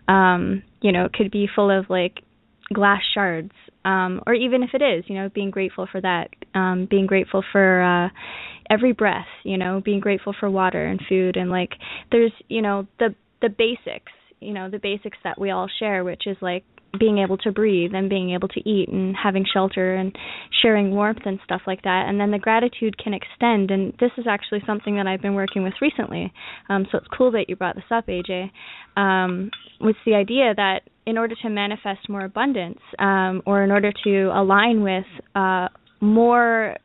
it could be full of like glass shards, or even if it is, being grateful for that, being grateful for every breath, being grateful for water and food, and like there's, the basics, the basics that we all share, which is like being able to breathe and being able to eat and having shelter and sharing warmth and stuff like that. And then the gratitude can extend, and this is actually something that I've been working with recently, so it's cool that you brought this up, AJ, with the idea that in order to manifest more abundance, or in order to align with more,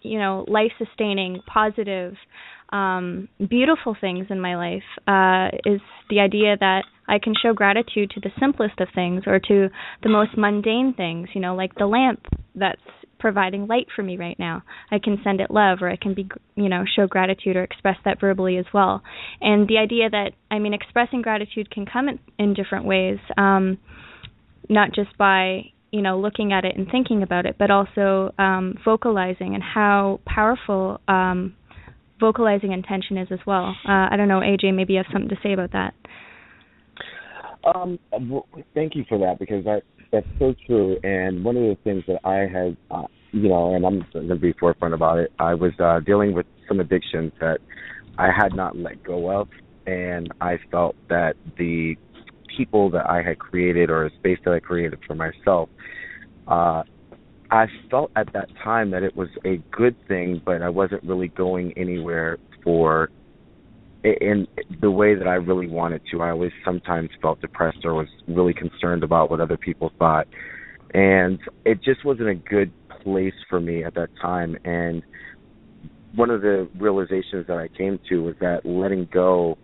life-sustaining, positive, beautiful things in my life, is the idea that I can show gratitude to the simplest of things, or to the most mundane things, like the lamp that's providing light for me right now. I can send it love, or I can be, show gratitude or express that verbally as well. And the idea that, expressing gratitude can come in different ways, not just by, looking at it and thinking about it, but also vocalizing, and how powerful vocalizing intention is as well. I don't know, AJ, maybe you have something to say about that. Thank you for that, because that's so true. And one of the things that I had, and I'm going to be forefront about it, I was dealing with some addictions that I had not let go of, and I felt that the people that I had created, or a space that I created for myself, I felt at that time that it was a good thing, but I wasn't really going anywhere in the way that I really wanted to. I always sometimes felt depressed, or was really concerned about what other people thought. And it just wasn't a good place for me at that time. And one of the realizations that I came to was that letting go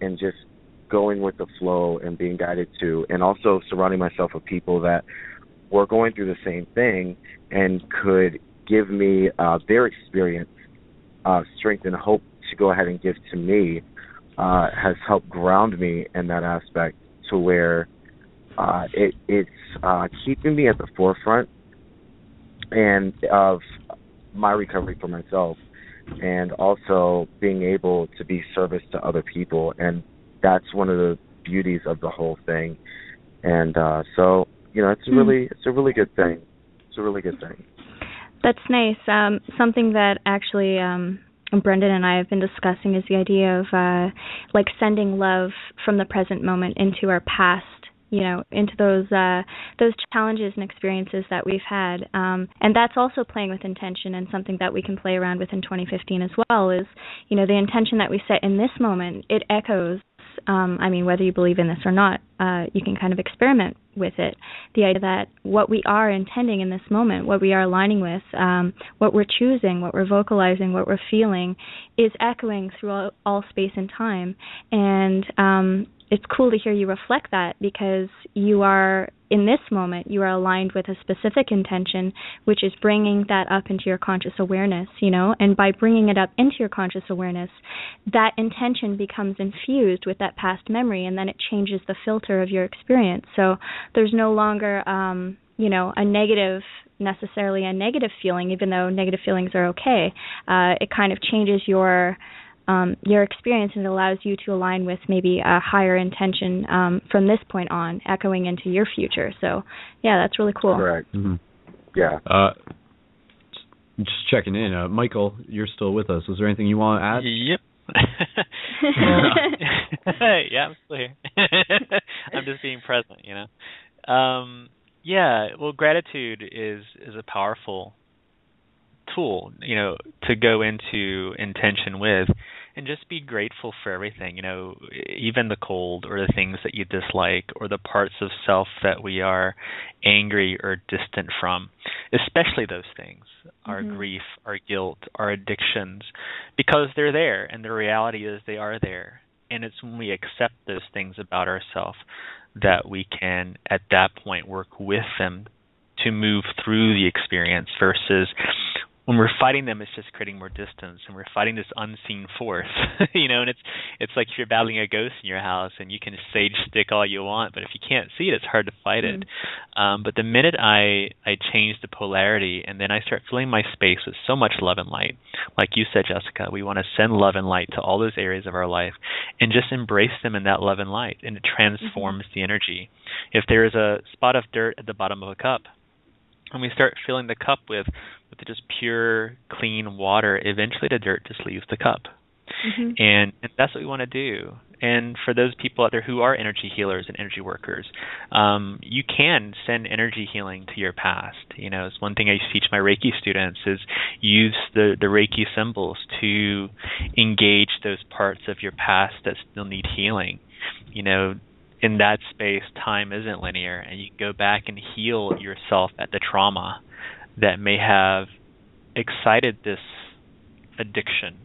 and just going with the flow and being guided to, and also surrounding myself with people that were going through the same thing and could give me their experience, strength and hope to go ahead and give to me, has helped ground me in that aspect, to where it's keeping me at the forefront and of my recovery for myself, and also being able to be service to other people. And that's one of the beauties of the whole thing. And so, it's a really good thing. It's a really good thing. That's nice. Something that actually Brendon and I have been discussing is the idea of sending love from the present moment into our past, into those challenges and experiences that we've had. And that's also playing with intention, and something that we can play around with in 2015 as well is, the intention that we set in this moment, it echoes. Whether you believe in this or not, you can kind of experiment with it. The idea that what we are intending in this moment, what we are aligning with, what we're choosing, what we're vocalizing, what we're feeling, is echoing through all space and time. And it's cool to hear you reflect that, because you are, in this moment, you are aligned with a specific intention, which is bringing that up into your conscious awareness, and by bringing it up into your conscious awareness, that intention becomes infused with that past memory, and then it changes the filter of your experience. So there's no longer, necessarily a negative feeling, even though negative feelings are okay. It kind of changes your experience, and it allows you to align with maybe a higher intention from this point on, echoing into your future. So, yeah, that's really cool. Correct. Mm-hmm. Yeah. Just checking in. Michael, you're still with us. Was there anything you want to add? Yep. Yeah, I'm still here. I'm just being present, Yeah, well, gratitude is a powerful tool, to go into intention with, and just be grateful for everything, even the cold, or the things that you dislike, or the parts of self that we are angry or distant from, especially those things, our grief, our guilt, our addictions, because they're there, and the reality is they are there. And it's when we accept those things about ourselves that we can, at that point, work with them to move through the experience, versus when we're fighting them, it's just creating more distance, and we're fighting this unseen force, and it's like if you're battling a ghost in your house, and you can sage stick all you want, but if you can't see it, it's hard to fight it. But the minute I change the polarity, and then I start filling my space with so much love and light, like you said, Jessica, we want to send love and light to all those areas of our life, and just embrace them in that love and light, and it transforms the energy. If there is a spot of dirt at the bottom of a cup, and we start filling the cup with just pure, clean water, eventually the dirt just leaves the cup. And that's what we want to do. And for those people out there who are energy healers and energy workers, you can send energy healing to your past. It's one thing I teach my Reiki students is use the Reiki symbols to engage those parts of your past that still need healing. In that space, time isn't linear, and you can go back and heal yourself at the trauma that may have excited this addiction,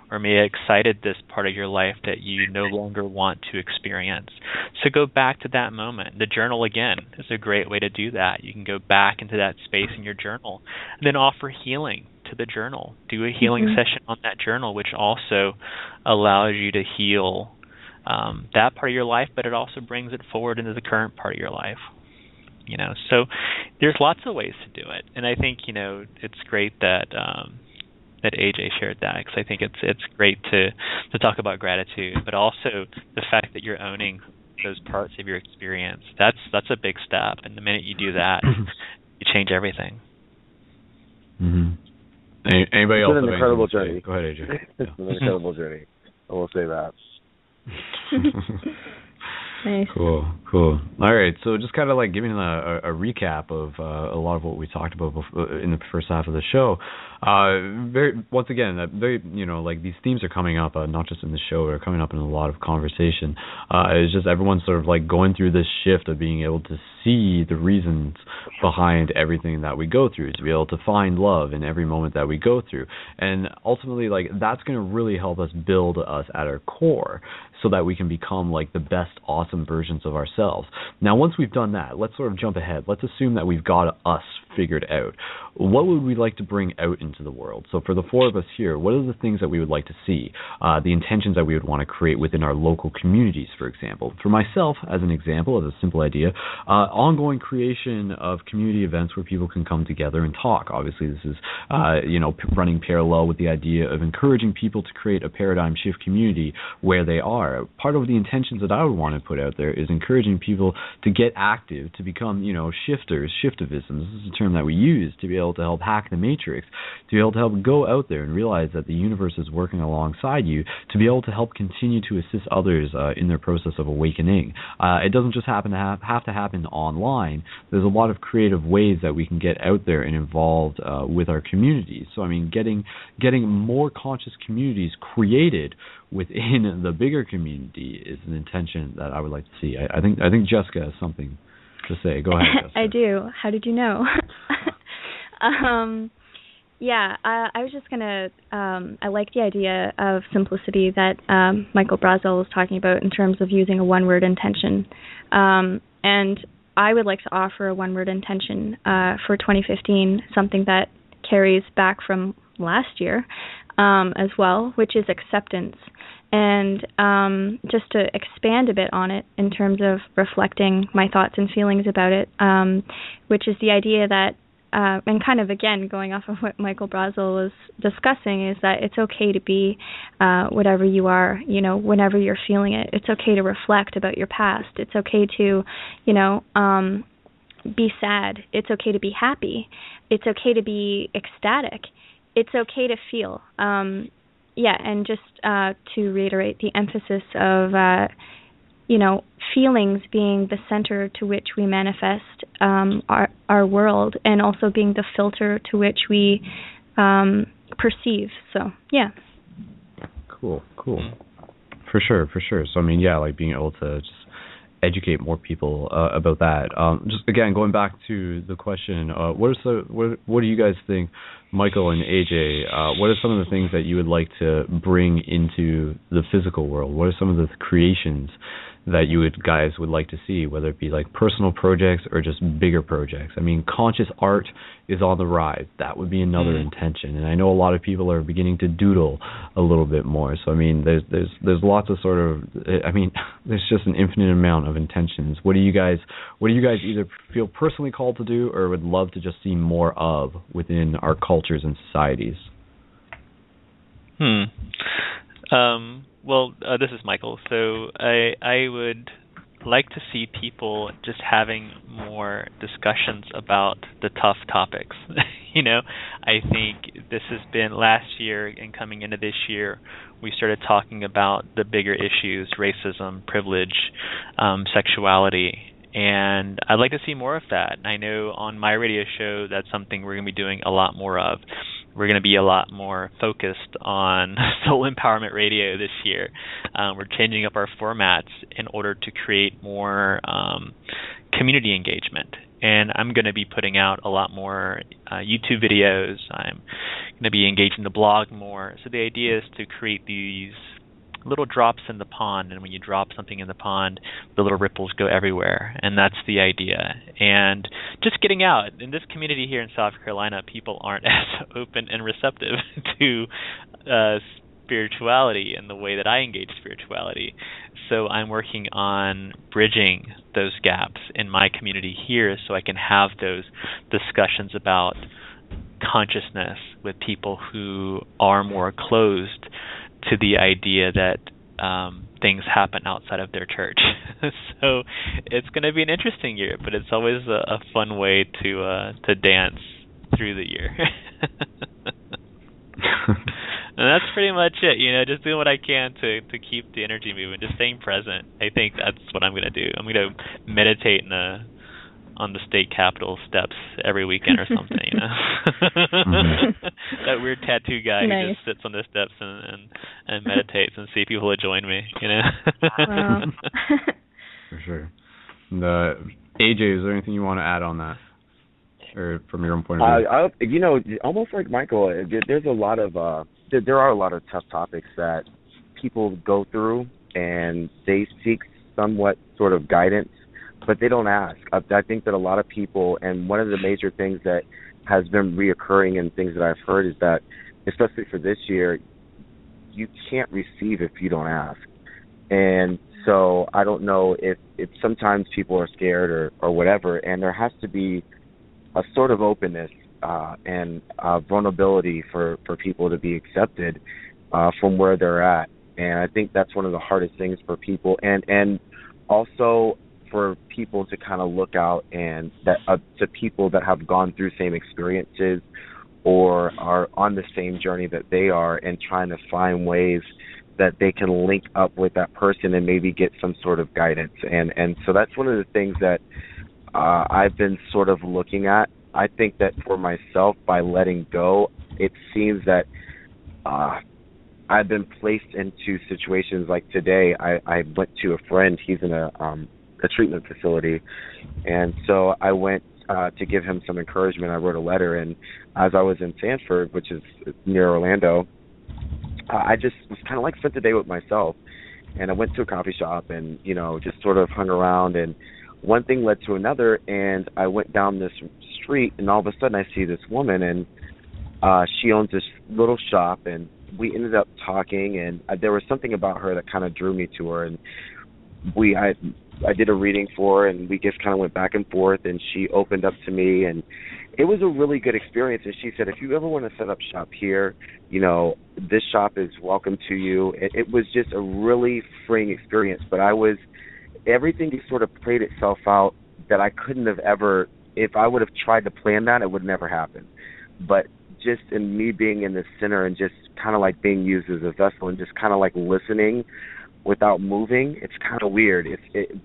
or may have excited this part of your life that you no longer want to experience. So go back to that moment. The journal, again, is a great way to do that. You can go back into that space in your journal, and then offer healing to the journal. Do a healing session on that journal, which also allows you to heal that part of your life, but it also brings it forward into the current part of your life. So there's lots of ways to do it, and I think it's great that that AJ shared that, because I think it's great to talk about gratitude, but also the fact that you're owning those parts of your experience. That's a big step, and the minute you do that, you change everything. Anybody else? It's been an incredible journey. Go ahead, AJ. It's been an incredible journey. I will say that. Nice. Cool. All right, so just kind of like giving a recap of a lot of what we talked about in the first half of the show. Once again, like these themes are coming up, not just in the show, they're coming up in a lot of conversation. It's just everyone's sort of like going through this shift of being able to see the reasons behind everything that we go through, to be able to find love in every moment that we go through. And ultimately, like, that's going to really help us build us at our core, so that we can become like the best, awesome versions of ourselves. Now, once we've done that, let's sort of jump ahead. Let's assume that we've got us figured out. What would we like to bring out into the world? So for the four of us here, what are the things that we would like to see? The intentions that we would want to create within our local communities, for example. For myself, as an example, as a simple idea, ongoing creation of community events where people can come together and talk. Obviously, this is, running parallel with the idea of encouraging people to create a paradigm shift community where they are. Part of the intentions that I would want to put out there is encouraging people to get active, to become, shifters, shiftivisms. This is a term that we use to be able to help hack the matrix, to be able to help go out there and realize that the universe is working alongside you, to be able to help continue to assist others in their process of awakening. It doesn't just have to happen online. There's a lot of creative ways that we can get out there and involved with our communities. So, getting more conscious communities created within the bigger community is an intention that I would like to see. I think Jessica has something to say. Go ahead, Jessica. I do. How did you know? Yeah, I was just gonna. I like the idea of simplicity that Michael Brazel was talking about in terms of using a one-word intention, and I would like to offer a one-word intention for 2015, something that carries back from last year as well, which is acceptance. And just to expand a bit on it in terms of reflecting my thoughts and feelings about it, which is the idea that, and kind of again going off of what Michael Brazel was discussing, is that it's okay to be whatever you are, whenever you're feeling it. It's okay to reflect about your past. It's okay to, be sad. It's okay to be happy. It's okay to be ecstatic. It's okay to feel. And just to reiterate the emphasis of, feelings being the center to which we manifest our world, and also being the filter to which we perceive. So, yeah. Cool. For sure. So, like being able to just educate more people about that. Just again, going back to the question, what do you guys think, Michael and AJ? What are some of the things that you would like to bring into the physical world? What are some of the creations that you guys would like to see, whether it be like personal projects or just bigger projects? Conscious art is on the rise. That would be another intention, and I know a lot of people are beginning to doodle a little bit more. So there's lots of sort of, there's just an infinite amount of intentions. What do you guys either feel personally called to do or would love to just see more of within our cultures and societies? Well, this is Michael. So I would like to see people just having more discussions about the tough topics. I think this has been last year, and coming into this year, we started talking about the bigger issues: racism, privilege, sexuality. And I'd like to see more of that. I know on my radio show, that's something we're going to be doing a lot more of. We're going to be a lot more focused on soul empowerment radio this year. We're changing up our formats in order to create more community engagement. And I'm going to be putting out a lot more YouTube videos. I'm going to be engaging the blog more. So the idea is to create these little drops in the pond, and when you drop something in the pond, the little ripples go everywhere, and that's the idea. And just getting out. In this community here in South Carolina, people aren't as open and receptive to spirituality in the way that I engage spirituality. So I'm working on bridging those gaps in my community here so I can have those discussions about consciousness with people who are more closed to the idea that things happen outside of their church. So it's going to be an interesting year, but it's always a fun way to dance through the year. And that's pretty much it. Just doing what I can to keep the energy moving, just staying present. I think that's what I'm going to do. I'm going to meditate on the state capitol steps every weekend or something. That weird tattoo guy who just sits on the steps and meditates, and see if people will join me. Wow. For sure. And, AJ, is there anything you want to add on that, or from your own point of view? Almost like Michael, there are a lot of tough topics that people go through, and they seek somewhat sort of guidance, but they don't ask. I think that a lot of people, and one of the major things that has been reoccurring and things that I've heard is that, especially for this year, you can't receive if you don't ask. And so I don't know if sometimes people are scared or whatever, and there has to be a sort of openness and vulnerability for people to be accepted from where they're at. And I think that's one of the hardest things for people, and also for people to kind of look out and that to people that have gone through same experiences or are on the same journey that they are, and trying to find ways that they can link up with that person and maybe get some sort of guidance. And so that's one of the things that I've been sort of looking at. I think that for myself, by letting go, it seems that I've been placed into situations like today. I went to a friend. He's in a treatment facility, and so I went to give him some encouragement, I wrote a letter. And as I was in Sanford, which is near Orlando, I just was kind of like spent the day with myself. And I went to a coffee shop and, just sort of hung around. And one thing led to another. And I went down this street, and all of a sudden I see this woman, and she owns this little shop. And we ended up talking, and there was something about her that kind of drew me to her. And I did a reading for her, and we just kind of went back and forth, and she opened up to me, and it was a really good experience. And she said, if you ever want to set up shop here, this shop is welcome to you. It was just a really freeing experience, but everything just sort of played itself out that I couldn't have ever, if I would have tried to plan that, it would never happen. But just in me being in the center and just kind of like being used as a vessel and just kind of like listening without moving, it's kind of weird.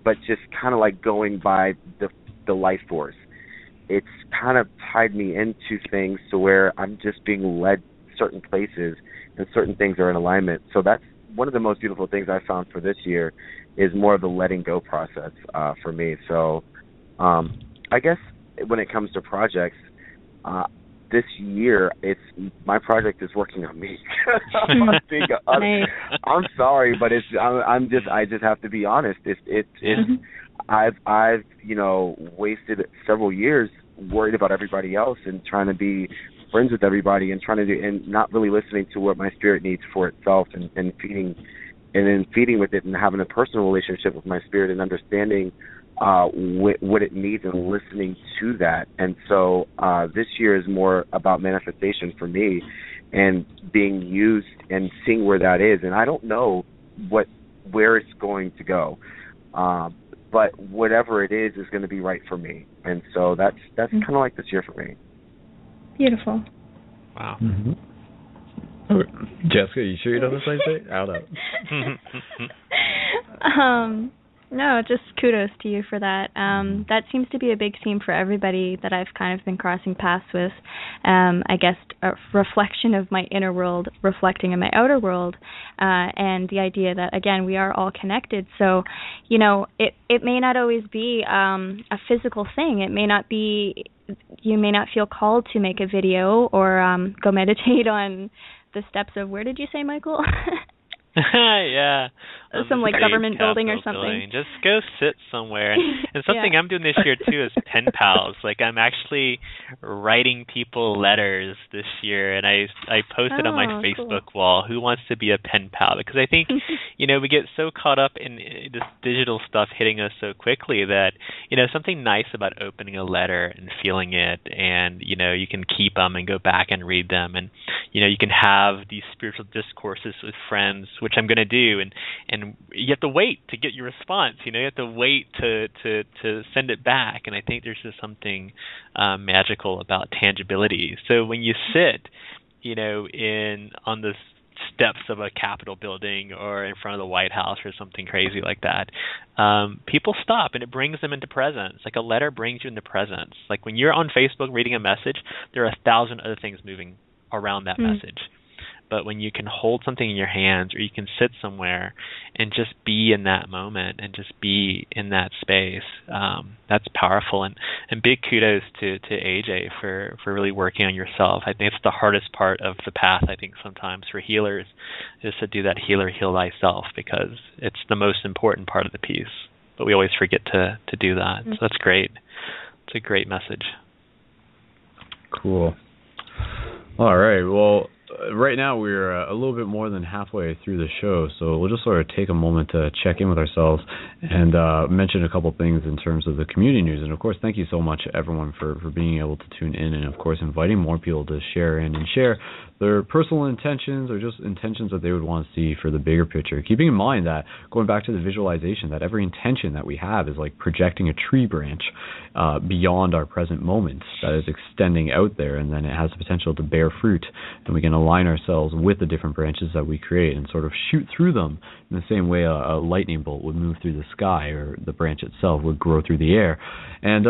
But just kind of like going by the life force. It's kind of tied me into things to where I'm just being led certain places and certain things are in alignment. So that's one of the most beautiful things I found for this year is more of the letting go process for me. So I guess when it comes to projects, this year, my project is working on me. I'm sorry, but I just have to be honest. I've wasted several years worried about everybody else and trying to be friends with everybody and and not really listening to what my spirit needs for itself and feeding with it and having a personal relationship with my spirit and understanding what it needs and listening to that. And so this year is more about manifestation for me and being used and seeing where that is. And I don't know where it's going to go, but whatever it is going to be right for me. And so that's kind of like this year for me. Beautiful. Wow. Mm-hmm. Oh, Jessica, you sure you don't have the same thing? I don't know. No, just kudos to you for that. That seems to be a big theme for everybody that I've kind of been crossing paths with. I guess a reflection of my inner world reflecting in my outer world, and the idea that, again, we are all connected. So, it may not always be a physical thing. It may not be, you may not feel called to make a video or go meditate on the steps of, where did you say, Michael? Yeah. Some like government building or something. Building. Just go sit somewhere. And something I'm doing this year too is pen pals. Like I'm actually writing people letters this year, and I posted on my Facebook wall, who wants to be a pen pal? Because I think, we get so caught up in this digital stuff hitting us so quickly that, something nice about opening a letter and feeling it, and, you can keep them and go back and read them, and, you can have these spiritual discourses with friends, which I'm going to do, and you have to wait to get your response. You have to wait to send it back, and I think there's just something magical about tangibility. So when you sit, on the steps of a Capitol building or in front of the White House or something crazy like that, people stop, and it brings them into presence. Like a letter brings you into presence. Like when you're on Facebook reading a message, there are 1,000 other things moving around that message. But when you can hold something in your hands, or you can sit somewhere and just be in that moment and just be in that space, that's powerful. And big kudos to AJ for really working on yourself. I think it's the hardest part of the path, I think, sometimes for healers, is to do that heal thyself, because it's the most important part of the piece. But we always forget to do that. So that's great. It's a great message. Cool. All right. Well, right now we're a little bit more than halfway through the show, so we'll just sort of take a moment to check in with ourselves and mention a couple things in terms of the community news. And of course, thank you so much everyone for being able to tune in, and of course inviting more people to share in and share their personal intentions or just intentions that they would want to see for the bigger picture. Keeping in mind that, going back to the visualization, that every intention that we have is like projecting a tree branch beyond our present moment that is extending out there, and then it has the potential to bear fruit, and we can align ourselves with the different branches that we create and sort of shoot through them in the same way a lightning bolt would move through the sky, or the branch itself would grow through the air. And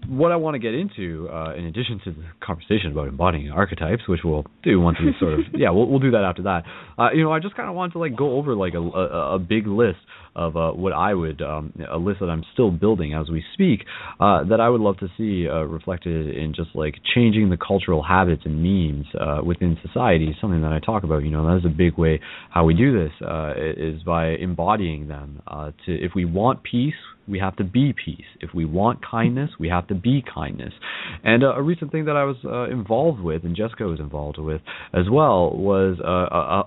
what I want to get into, in addition to the conversation about embodying archetypes, which we'll do once we sort of, we'll do that after that. I just kind of wanted to like go over like a big list of what I would, a list that I'm still building as we speak, that I would love to see reflected in just like changing the cultural habits and memes within society. Something that I talk about, that is a big way how we do this, is by embodying them. If we want peace, we have to be peace. If we want kindness, we have to be kindness. And a recent thing that I was involved with, and Jessica was involved with as well, was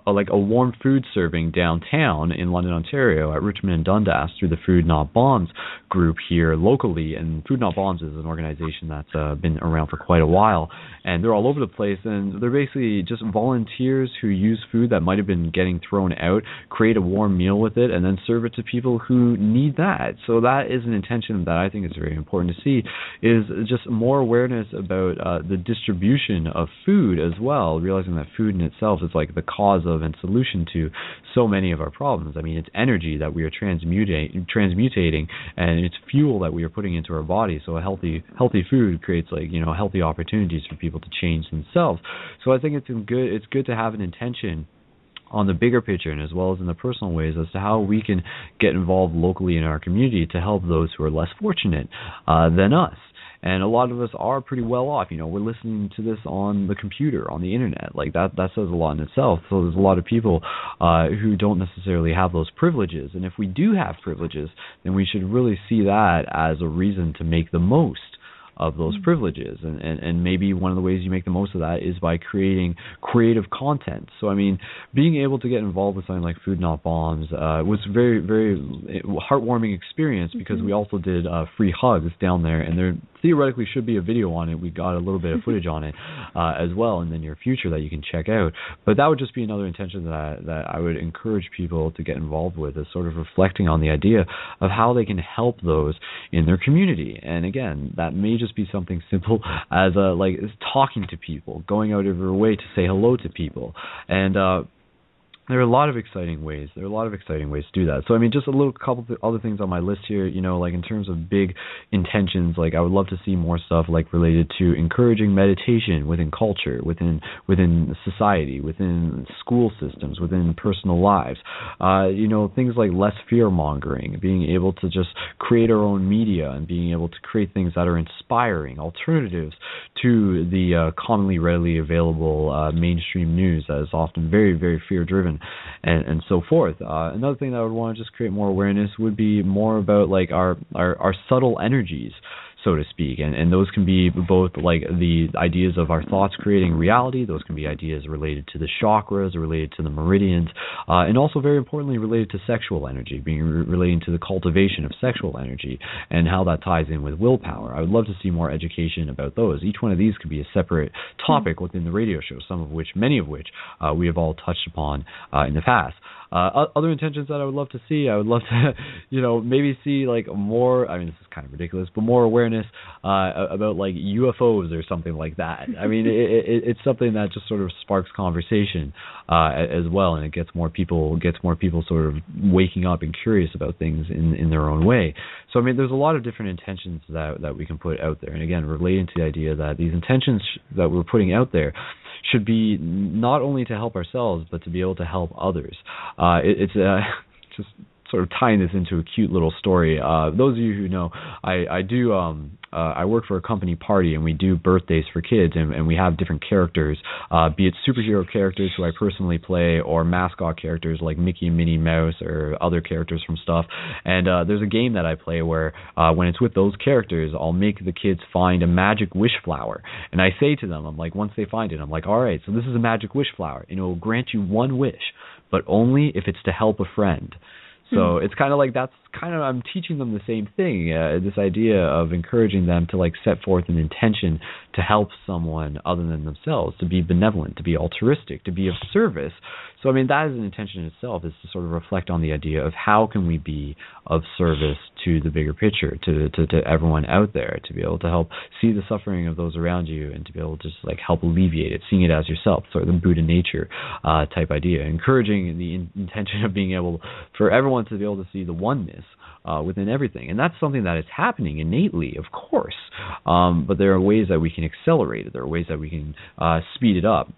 like a warm food serving downtown in London, Ontario, at Richmond and Dundas through the Food Not Bombs group here locally. And Food Not Bombs is an organization that's been around for quite a while, and they're all over the place. And they're basically just volunteers who use food that might have been getting thrown out, create a warm meal with it, and then serve it to people who need that. So that is an intention that I think is very important to see, is just more awareness about the distribution of food as well, realizing that food in itself is like the cause of and solution to so many of our problems. I mean, it's energy that we are transmutating, and it's fuel that we are putting into our body. So a healthy food creates like, healthy opportunities for people to change themselves. So I think it's good to have an intention on the bigger picture, and as well as in the personal ways, as to how we can get involved locally in our community to help those who are less fortunate than us. And a lot of us are pretty well off. We're listening to this on the computer, on the internet. Like that says a lot in itself. So there's a lot of people who don't necessarily have those privileges. And if we do have privileges, then we should really see that as a reason to make the most of those privileges, and maybe one of the ways you make the most of that is by creating creative content. So I mean, being able to get involved with something like Food Not Bombs was a very, very heartwarming experience, because we also did free hugs down there, and there theoretically should be a video on it. We got a little bit of footage on it as well in the near future that you can check out. But that would just be another intention that I would encourage people to get involved with, is sort of reflecting on the idea of how they can help those in their community. And again, that may just be something simple as talking to people, going out of your way to say hello to people, and there are a lot of exciting ways. To do that. So I mean, just a little couple of other things on my list here. Like in terms of big intentions, like I would love to see more stuff like related to encouraging meditation within culture, within society, within school systems, within personal lives. Things like less fear mongering, being able to just create our own media, and being able to create things that are inspiring, alternatives to the commonly readily available mainstream news that is often very, very fear driven. And so forth. Another thing that I would want to just create more awareness would be more about like our subtle energies, so to speak, and those can be both like the ideas of our thoughts creating reality. Those can be ideas related to the chakras, related to the meridians, and also very importantly related to sexual energy, relating to the cultivation of sexual energy and how that ties in with willpower. I would love to see more education about those. Each one of these could be a separate topic within the radio show, many of which we have all touched upon in the past. Other intentions that I would love to see, I would love to, maybe see like more, I mean, this is kind of ridiculous, but more awareness about like UFOs or something like that. I mean, it's something that just sort of sparks conversation as well, and it gets more people sort of waking up and curious about things in their own way. So I mean, there's a lot of different intentions that we can put out there, and again, relating to the idea that these intentions that we're putting out there should be not only to help ourselves, but to be able to help others. It's just sort of tying this into a cute little story. Those of you who know, I work for a company party, and we do birthdays for kids, and we have different characters, be it superhero characters who I personally play, or mascot characters like Mickey and Minnie Mouse, or other characters from stuff. And there's a game that I play where when it's with those characters, I'll make the kids find a magic wish flower. And I say to them, I'm like, once they find it, I'm like, all right, so this is a magic wish flower, and it will grant you one wish, but only if it's to help a friend. So it's kind of like I'm teaching them the same thing, this idea of encouraging them to like set forth an intention to help someone other than themselves, to be benevolent, to be altruistic, to be of service. So I mean, that is an intention in itself, is to sort of reflect on the idea of how can we be of service to the bigger picture, to everyone out there, to be able to help see the suffering of those around you, and to be able to just like help alleviate it, seeing it as yourself, sort of the Buddha nature type idea, encouraging the intention of being able for everyone to be able to see the oneness within everything. And that's something that is happening innately, of course. But there are ways that we can accelerate it. There are ways that we can speed it up.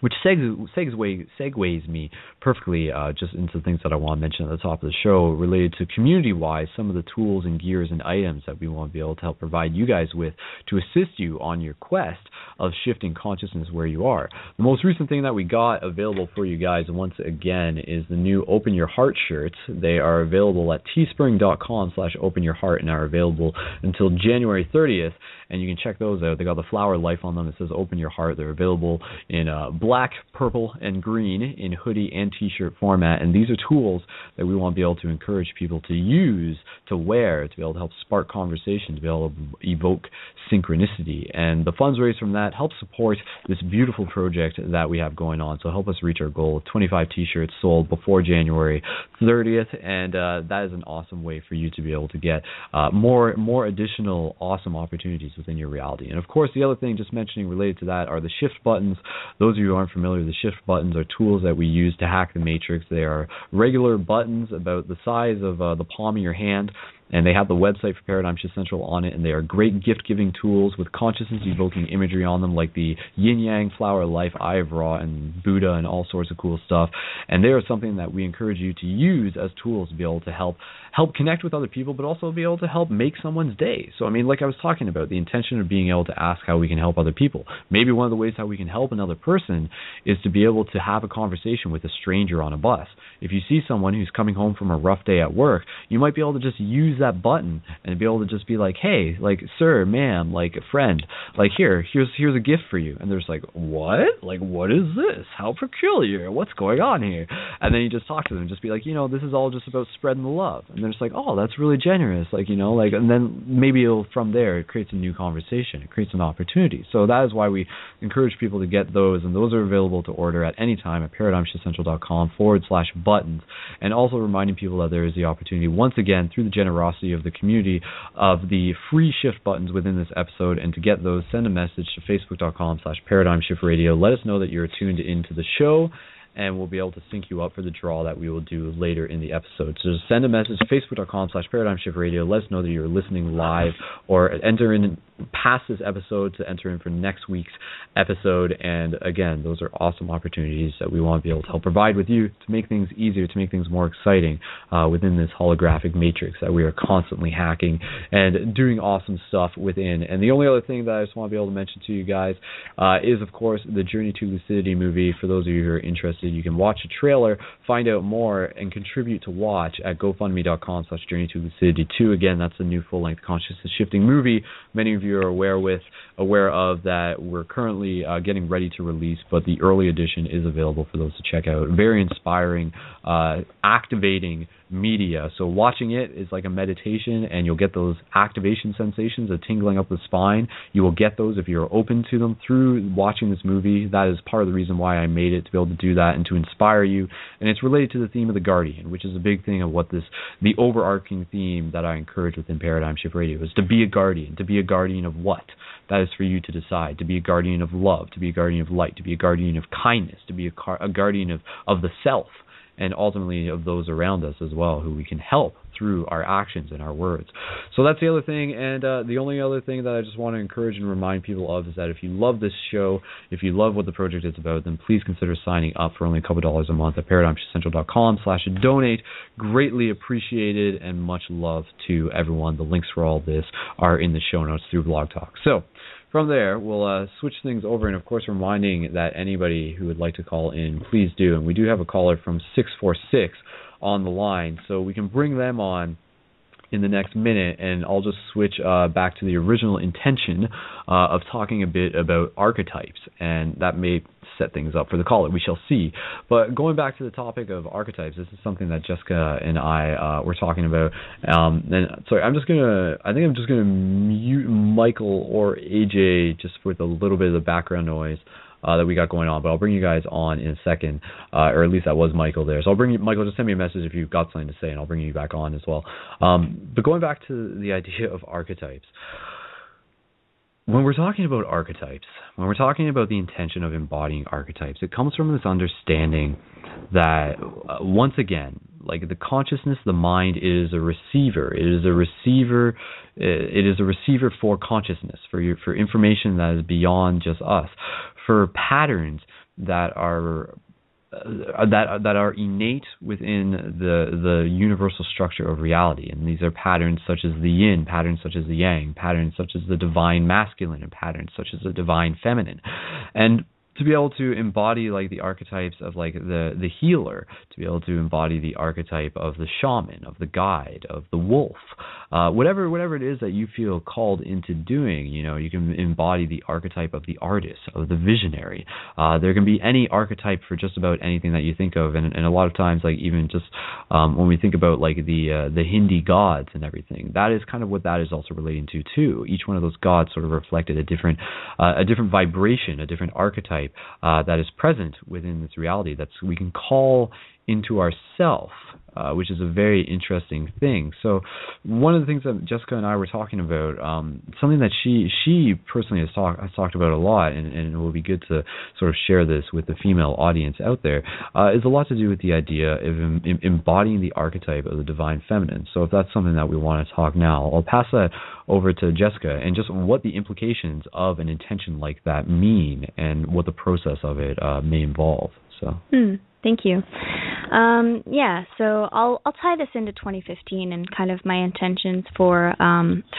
Which segues me perfectly just into things that I want to mention at the top of the show related to community-wise, some of the tools and gears and items that we want to be able to help provide you guys with to assist you on your quest of shifting consciousness where you are. The most recent thing that we got available for you guys, once again, is the new Open Your Heart shirts. They are available at teespring.com/openyourheart and are available until January 30th, and you can check those out. They got the flower life on them. It says Open Your Heart. They're available in black, purple, and green in hoodie and t-shirt format, and these are tools that we want to be able to encourage people to use, to wear, to be able to help spark conversation, to be able to evoke synchronicity. And the funds raised from that help support this beautiful project that we have going on, so help us reach our goal of 25 t-shirts sold before January 30th, and that is an awesome way for you to be able to get more additional awesome opportunities within your reality. And of course, the other thing just mentioning related to that are the shift buttons. Those of you who aren't familiar, the shift buttons are tools that we use to hack the matrix. They are regular buttons about the size of the palm of your hand, and they have the website for Paradigm Shift Central on it, and they are great gift-giving tools with consciousness-evoking imagery on them, like the yin-yang, flower life, eye of Ra, and Buddha, and all sorts of cool stuff. And they are something that we encourage you to use as tools to be able to help connect with other people, but also be able to help make someone's day. So, I mean, like I was talking about, the intention of being able to ask how we can help other people. Maybe one of the ways how we can help another person is to be able to have a conversation with a stranger on a bus. If you see someone who's coming home from a rough day at work, you might be able to just use that button and be able to just be like, hey, like, sir, ma'am, like, a friend, like, here's a gift for you. And they're just like, what? Like, what is this? How peculiar. What's going on here? And then you just talk to them and just be like, this is all just about spreading the love. And they're just like, oh, that's really generous. Like, and then maybe from there, it creates a new conversation. It creates an opportunity. So that is why we encourage people to get those, and those are available to order at any time at paradigmshiftcentral.com/buttons. And also reminding people that there is the opportunity, once again, through the generosity of the community, of the free shift buttons within this episode. And to get those, send a message to facebook.com/paradigmshiftradio. Let us know that you're tuned into the show, and we'll be able to sync you up for the draw that we will do later in the episode. So just send a message to facebook.com/paradigmshiftradio. Let us know that you're listening live, or enter in past this episode to enter in for next week's episode. And again, those are awesome opportunities that we want to be able to help provide with you to make things easier, to make things more exciting within this holographic matrix that we are constantly hacking and doing awesome stuff within. And the only other thing that I just want to be able to mention to you guys is, of course, the Journey to Lucidity movie. For those of you who are interested, you can watch a trailer, find out more, and contribute to watch at gofundme.com/Journey to Lucidity 2. Again, that's the new full-length consciousness shifting movie many of you are aware of that we're currently getting ready to release, but the early edition is available for those to check out. Very inspiring, activating media. So watching it is like a meditation, and you'll get those activation sensations of tingling up the spine. You will get those if you're open to them through watching this movie. That is part of the reason why I made it, to be able to do that and to inspire you. And it's related to the theme of the Guardian, which is a big thing of what the overarching theme that I encourage within Paradigm Shift Radio is to be a guardian. To be a guardian of what? That is for you to decide. To be a guardian of love, to be a guardian of light, to be a guardian of kindness, to be a guardian of the self, and ultimately of those around us as well, who we can help through our actions and our words. So that's the other thing. And the only other thing that I just want to encourage and remind people of is that if you love this show, if you love what the project is about, then please consider signing up for only a couple dollars a month at paradigmcentral.com/donate. Greatly appreciated, and much love to everyone. The links for all this are in the show notes through Blog Talk. So from there, we'll switch things over, and of course reminding that anybody who would like to call in, please do. And we do have a caller from 646 on the line, so we can bring them on in the next minute, and I'll just switch back to the original intention of talking a bit about archetypes, and that may set things up for the caller. We shall see. But going back to the topic of archetypes, this is something that Jessica and I were talking about. And sorry, I think I'm just gonna mute Michael or AJ just with a little bit of the background noise that we got going on, but I'll bring you guys on in a second, or at least that was Michael there. So I'll bring you, Michael, just send me a message if you've got something to say, and I'll bring you back on as well. But going back to the idea of archetypes, when we're talking about archetypes, when we're talking about the intention of embodying archetypes, it comes from this understanding that, once again, like the consciousness, the mind is a receiver. It is a receiver. It is a receiver for consciousness, for information that is beyond just us, for patterns that are innate within the universal structure of reality. And these are patterns such as the yin, patterns such as the yang, patterns such as the divine masculine, and patterns such as the divine feminine. And to be able to embody like the archetypes of like the healer, to be able to embody the archetype of the shaman, of the guide, of the wolf, whatever it is that you feel called into doing, you can embody the archetype of the artist, of the visionary. There can be any archetype for just about anything that you think of, and a lot of times, like even just when we think about like the Hindi gods and everything, that is kind of what that is also relating to too. Each one of those gods sort of reflected a different vibration, a different archetype that is present within this reality that we can call into ourself, which is a very interesting thing. So one of the things that Jessica and I were talking about, something that she personally has talked about a lot, and it will be good to sort of share this with the female audience out there, is a lot to do with the idea of embodying the archetype of the divine feminine. So if that's something that we want to talk now, I'll pass that over to Jessica, and just what the implications of an intention like that mean, and what the process of it may involve. So. Thank you. So I'll tie this into 2015 and kind of my intentions for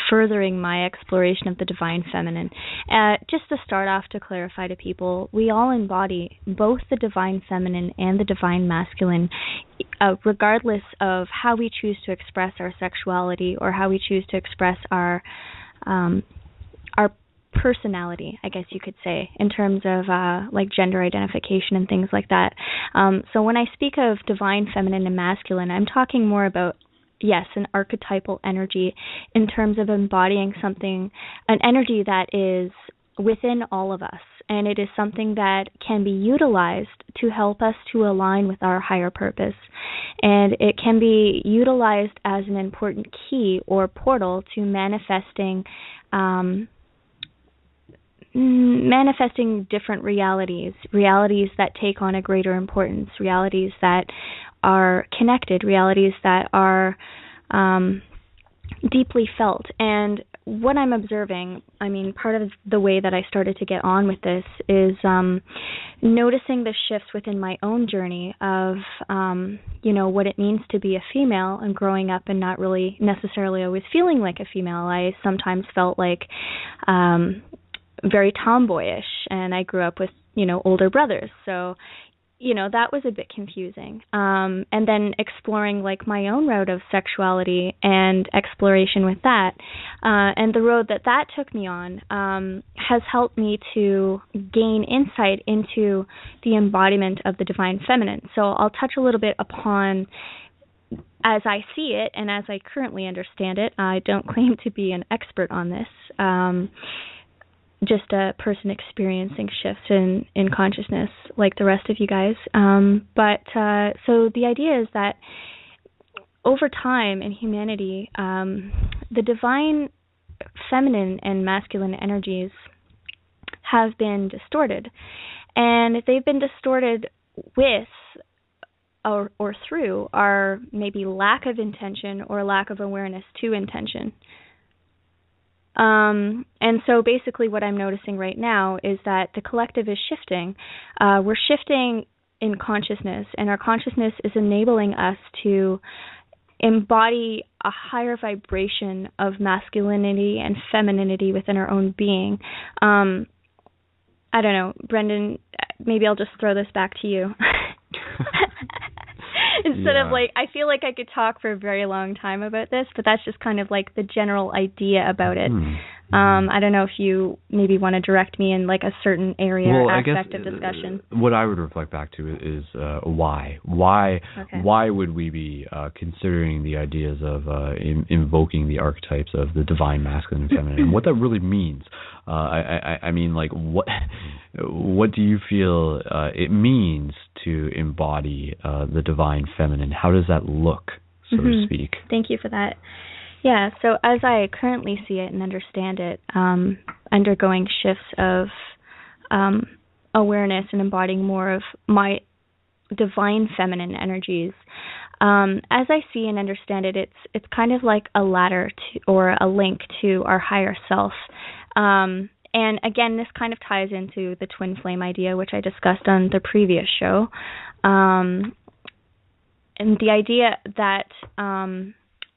furthering my exploration of the divine feminine. Just to start off, to clarify to people, we all embody both the divine feminine and the divine masculine, regardless of how we choose to express our sexuality or how we choose to express our personality, I guess you could say, in terms of like gender identification and things like that. So when I speak of divine feminine and masculine, I'm talking more about, yes, an archetypal energy in terms of embodying something, an energy that is within all of us. And it is something that can be utilized to help us to align with our higher purpose. And it can be utilized as an important key or portal to manifesting different realities that take on a greater importance, realities that are connected, realities that are deeply felt. And what I'm observing, part of the way that I started to get on with this is noticing the shifts within my own journey of, what it means to be a female and growing up and not really necessarily always feeling like a female. I sometimes felt like very tomboyish, and I grew up with, older brothers. So, that was a bit confusing. And then exploring like my own route of sexuality and exploration with that, and the road that took me on has helped me to gain insight into the embodiment of the divine feminine. So I'll touch a little bit upon as I see it and as I currently understand it. I don't claim to be an expert on this. Just a person experiencing shifts in consciousness like the rest of you guys. So the idea is that over time in humanity, the divine feminine and masculine energies have been distorted. And they've been distorted with or through our maybe lack of intention or lack of awareness to intention. And so basically what I'm noticing right now is that the collective is shifting. We're shifting in consciousness, and our consciousness is enabling us to embody a higher vibration of masculinity and femininity within our own being. I don't know, Brendon, maybe I'll just throw this back to you. Instead of like, I feel like I could talk for a very long time about this, but that's just kind of like the general idea about it. I don't know if you maybe want to direct me in like a certain area or aspect of discussion. What I would reflect back to is why. Why would we be considering the ideas of invoking the archetypes of the divine masculine and feminine, and what that really means? I mean, like, what do you feel it means to embody the divine feminine? How does that look, so to speak? Thank you for that. Yeah, so as I currently see it and understand it, undergoing shifts of awareness and embodying more of my divine feminine energies, As I see and understand it, it's kind of like a ladder or a link to our higher self. And again, this kind of ties into the twin flame idea, which I discussed on the previous show. And the idea that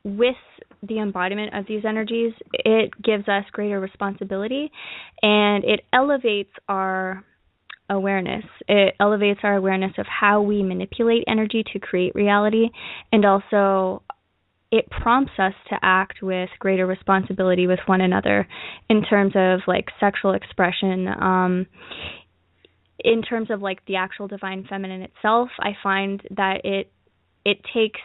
with the embodiment of these energies, it gives us greater responsibility, and it elevates our awareness. It elevates our awareness of how we manipulate energy to create reality, and also it prompts us to act with greater responsibility with one another in terms of like sexual expression. In terms of like the actual divine feminine itself, I find that it takes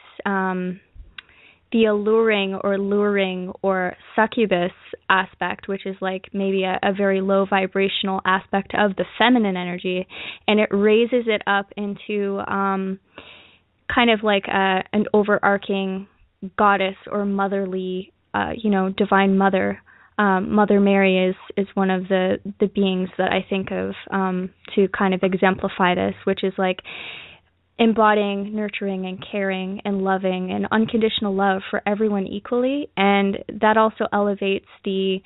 the alluring or luring or succubus aspect, which is like maybe a very low vibrational aspect of the feminine energy, and it raises it up into kind of like an overarching goddess or motherly, divine mother. Mother Mary is one of the beings that I think of to kind of exemplify this, which is like embodying nurturing and caring and loving and unconditional love for everyone equally. And that also elevates the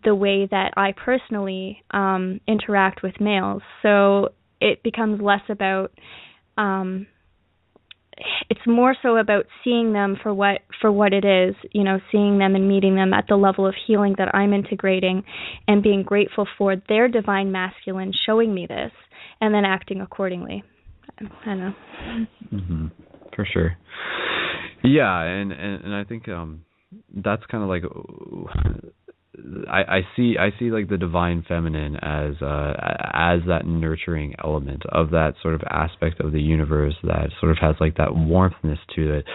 way that I personally interact with males. So it becomes less about it's more so about seeing them for what it is, seeing them and meeting them at the level of healing that I'm integrating, and being grateful for their divine masculine showing me this, and then acting accordingly. I don't know. Mm-hmm. For sure. Yeah, and I think that's kind of like I see like the divine feminine as that nurturing element of that sort of aspect of the universe that sort of has like that warmthness to it,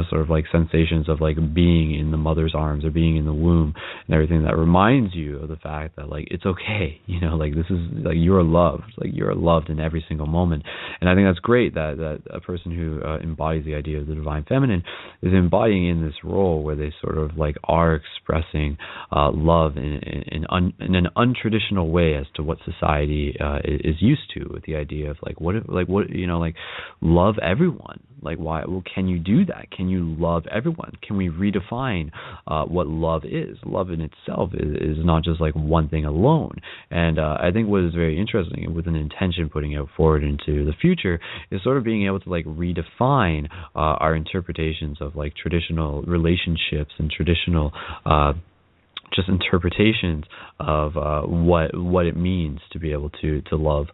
sort of like sensations of like being in the mother's arms or being in the womb and everything that reminds you of the fact that like it's okay, like this is like you're loved in every single moment. And I think that's great that a person who embodies the idea of the divine feminine is embodying in this role where they sort of like are expressing love in an untraditional way as to what society is used to, with the idea of love everyone. Like, why? Well, can you do that? Can you love everyone? Can we redefine what love is? Love in itself is not just like one thing alone. And I think what is very interesting with an intention putting out forward into the future is sort of being able to like redefine our interpretations of like traditional relationships and traditional just interpretations of what it means to be able to love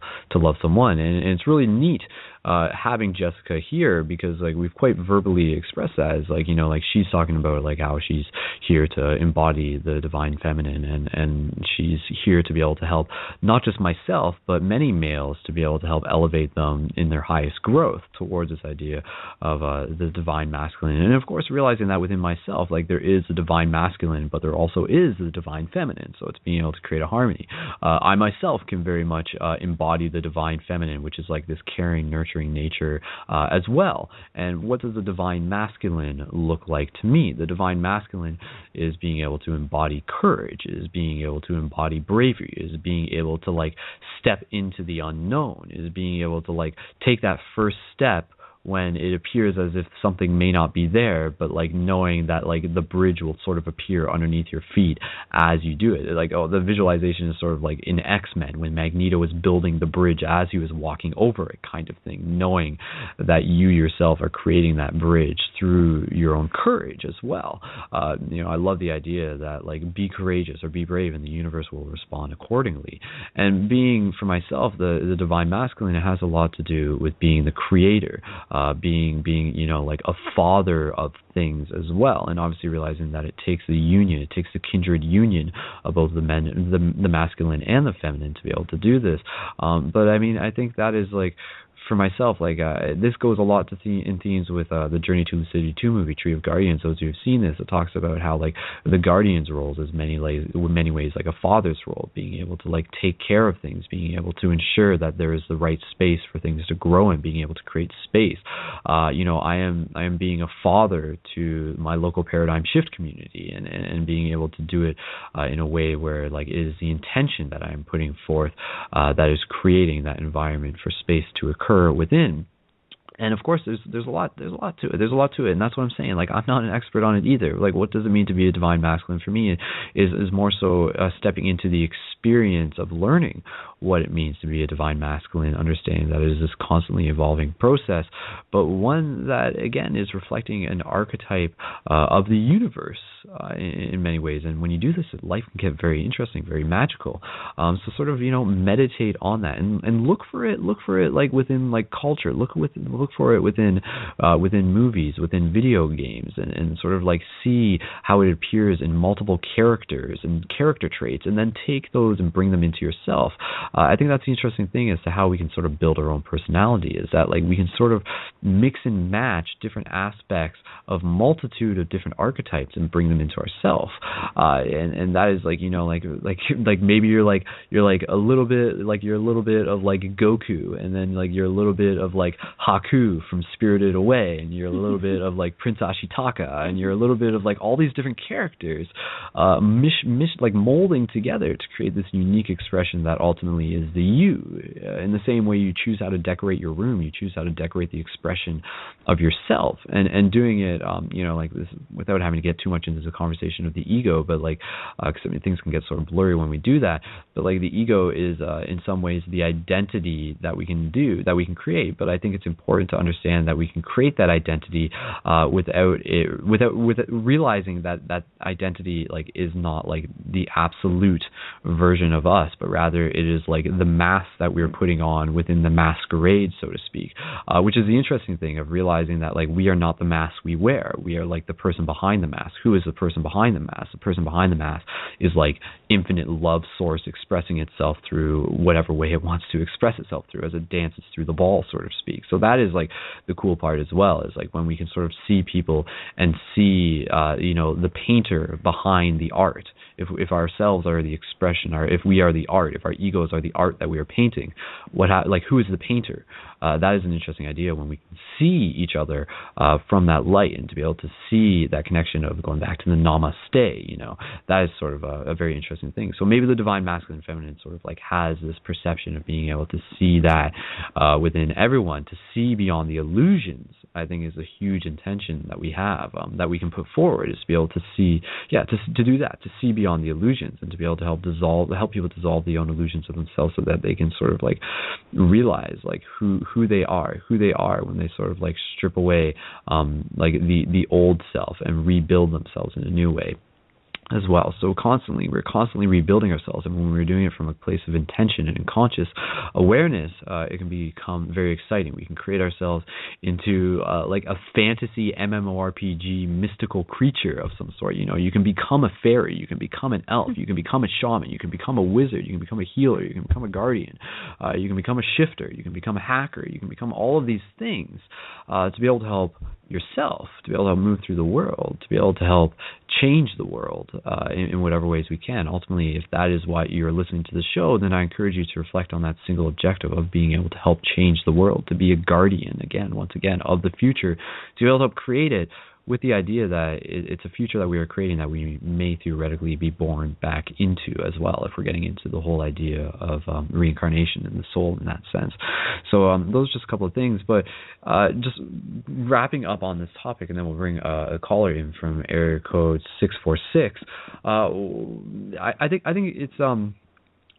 someone. And it's really neat having Jessica here, because like we've quite verbally expressed that as like she's talking about like how she's here to embody the divine feminine, and she's here to be able to help not just myself but many males to be able to help elevate them in their highest growth towards this idea of the divine masculine. And of course realizing that within myself, like there is the divine masculine but there also is the divine feminine, so it's being able to create a harmony. I myself can very much embody the divine feminine, which is like this caring, nurturing nature as well. And what does the divine masculine look like to me? The divine masculine is being able to embody courage, is being able to embody bravery, is being able to like step into the unknown, is being able to like take that first step when it appears as if something may not be there, but like knowing that like the bridge will sort of appear underneath your feet as you do it. Like, the visualization is sort of like in X-Men when Magneto was building the bridge as he was walking over it, kind of thing, knowing that you yourself are creating that bridge through your own courage as well. I love the idea that like be courageous or be brave and the universe will respond accordingly. And being, for myself, the divine masculine, it has a lot to do with being the creator, being like a father of things as well, and obviously realizing that it takes the union, it takes the kindred union of both the masculine and the feminine to be able to do this. But I mean, I think that is like, for myself, like this goes a lot to in themes with the Journey to Lucidity 2 movie, Tree of Guardians. Those who have seen this, it talks about how like the Guardian's roles is many ways like a father's role, being able to like take care of things, being able to ensure that there is the right space for things to grow in, being able to create space. I am being a father to my local paradigm shift community, and being able to do it in a way where like it is the intention that I am putting forth that is creating that environment for space to occur within. And of course, there's a lot to it. There's a lot to it, and that's what I'm saying. Like, I'm not an expert on it either. Like, what does it mean to be a divine masculine for me is more so stepping into the experience of learning what it means to be a divine masculine, understanding that it is this constantly evolving process, but one that again is reflecting an archetype of the universe in many ways. And when you do this, life can get very interesting, very magical. So sort of meditate on that and look for it like within like culture. Look for it within movies, within video games, and sort of like see how it appears in multiple characters and character traits, and then take those and bring them into yourself. I think that's the interesting thing as to how we can sort of build our own personality, is that like we can sort of mix and match different aspects of multitude of different archetypes and bring them into ourself. And that is like like maybe you're a little bit of like Goku, and then like you're a little bit of like Haku from Spirited Away, and you're a little bit of like Prince Ashitaka, and you're a little bit of like all these different characters like molding together to create this unique expression that ultimately is the you. In the same way you choose how to decorate your room, you choose how to decorate the expression of yourself, and doing it like this without having to get too much into the conversation of the ego, but like because things can get sort of blurry when we do that, but like the ego is in some ways the identity that we can create. But I think it's important to understand that we can create that identity without realizing that identity like is not like the absolute version of us, but rather it is like the mask that we're putting on within the masquerade, so to speak, which is the interesting thing of realizing that like we are not the mask we wear. We are like the person behind the mask. Who is the person behind the mask? The person behind the mask is like infinite love source expressing itself through whatever way it wants to express itself through, as it dances through the ball, so to speak. So that is like the cool part as well, is like when we can sort of see people and see the painter behind the art. If ourselves are the expression, or if we are the art, if our egos are the art that we are painting, who is the painter? That is an interesting idea when we can see each other from that light, and to be able to see that connection of going back to the namaste. That is sort of a very interesting thing. So maybe the divine masculine and feminine sort of like has this perception of being able to see that within everyone, to see beyond the illusions. I think is a huge intention that we have, that we can put forward, is to be able to see, to do that, to see beyond the illusions, and to be able to help people dissolve the own illusions of themselves, so that they can sort of like realize like who they are when they sort of like strip away like the old self and rebuild themselves in a new way as well. So we're constantly rebuilding ourselves, and when we're doing it from a place of intention and conscious awareness, it can become very exciting. We can create ourselves into like a fantasy MMORPG mystical creature of some sort. You can become a fairy, you can become an elf, you can become a shaman, you can become a wizard, you can become a healer, you can become a guardian, you can become a shifter, you can become a hacker, you can become all of these things to be able to help yourself, to be able to move through the world, to be able to help change the world in whatever ways we can. Ultimately, if that is why you're listening to the show, then I encourage you to reflect on that single objective of being able to help change the world, to be a guardian, once again, of the future, to be able to help create it with the idea that it's a future that we are creating that we may theoretically be born back into as well, if we're getting into the whole idea of reincarnation and the soul in that sense. So those are just a couple of things, but just wrapping up on this topic, and then we'll bring a caller in from area code 646. I think it's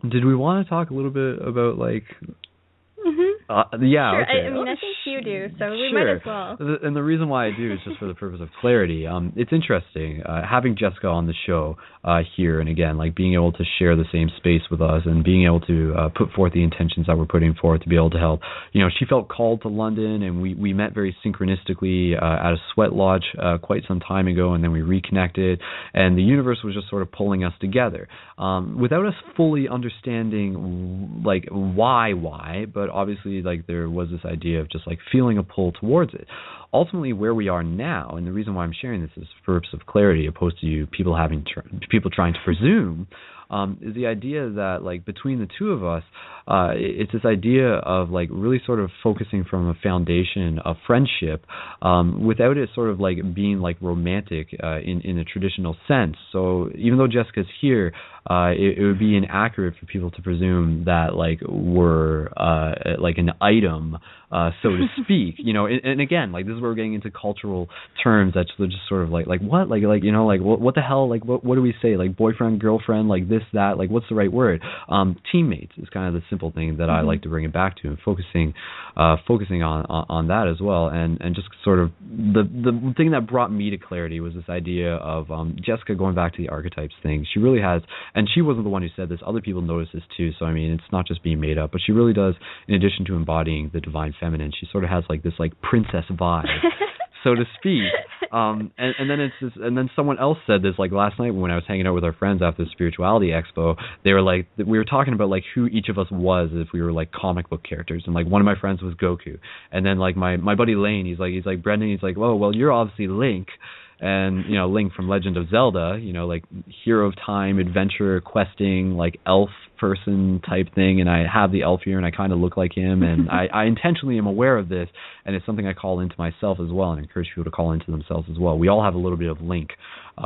did we want to talk a little bit about like sure. Okay. I think you do, so we sure. might as well. And the reason why I do is just for the purpose of clarity. It's interesting having Jessica on the show here, and again, like being able to share the same space with us, and being able to put forth the intentions that we're putting forth to be able to help. She felt called to London, and we met very synchronistically at a sweat lodge quite some time ago, and then we reconnected, and the universe was just sort of pulling us together without us fully understanding like why, but obviously like there was this idea of just like feeling a pull towards it. Ultimately, where we are now, and the reason why I'm sharing this is for purpose of clarity, opposed to people trying to presume. is the idea that like between the two of us, it's this idea of like really sort of focusing from a foundation of friendship, without it sort of like being like romantic in a traditional sense. So even though Jessica's here, it would be inaccurate for people to presume that like we're like an item, so to speak. You know, and again, like this is where we're getting into cultural terms that's just sort of like what, like you know, like what the hell, like what do we say, like boyfriend, girlfriend, like this, that, like what's the right word? Teammates is kind of the simple thing that I like to bring it back to, and focusing on that as well, and just sort of the thing that brought me to clarity was this idea of Jessica, going back to the archetypes thing. She really has, and she wasn't the one who said this, other people notice this too, so I mean it's not just being made up, but she really does, in addition to embodying the divine feminine, she sort of has like this like princess vibe, so to speak. And then it's this, and then someone else said this like last night when I was hanging out with our friends after the Spirituality Expo. They were like, we were talking about like who each of us was if we were like comic book characters, and like one of my friends was Goku, and then like my buddy Lane, he's like Brendon, he's like, oh well, you're obviously Link. And, you know, Link from Legend of Zelda, you know, like hero of time, adventure, questing, like elf person type thing. And I have the elf here and I kind of look like him. And I intentionally am aware of this. And it's something I call into myself as well, and encourage people to call into themselves as well. We all have a little bit of Link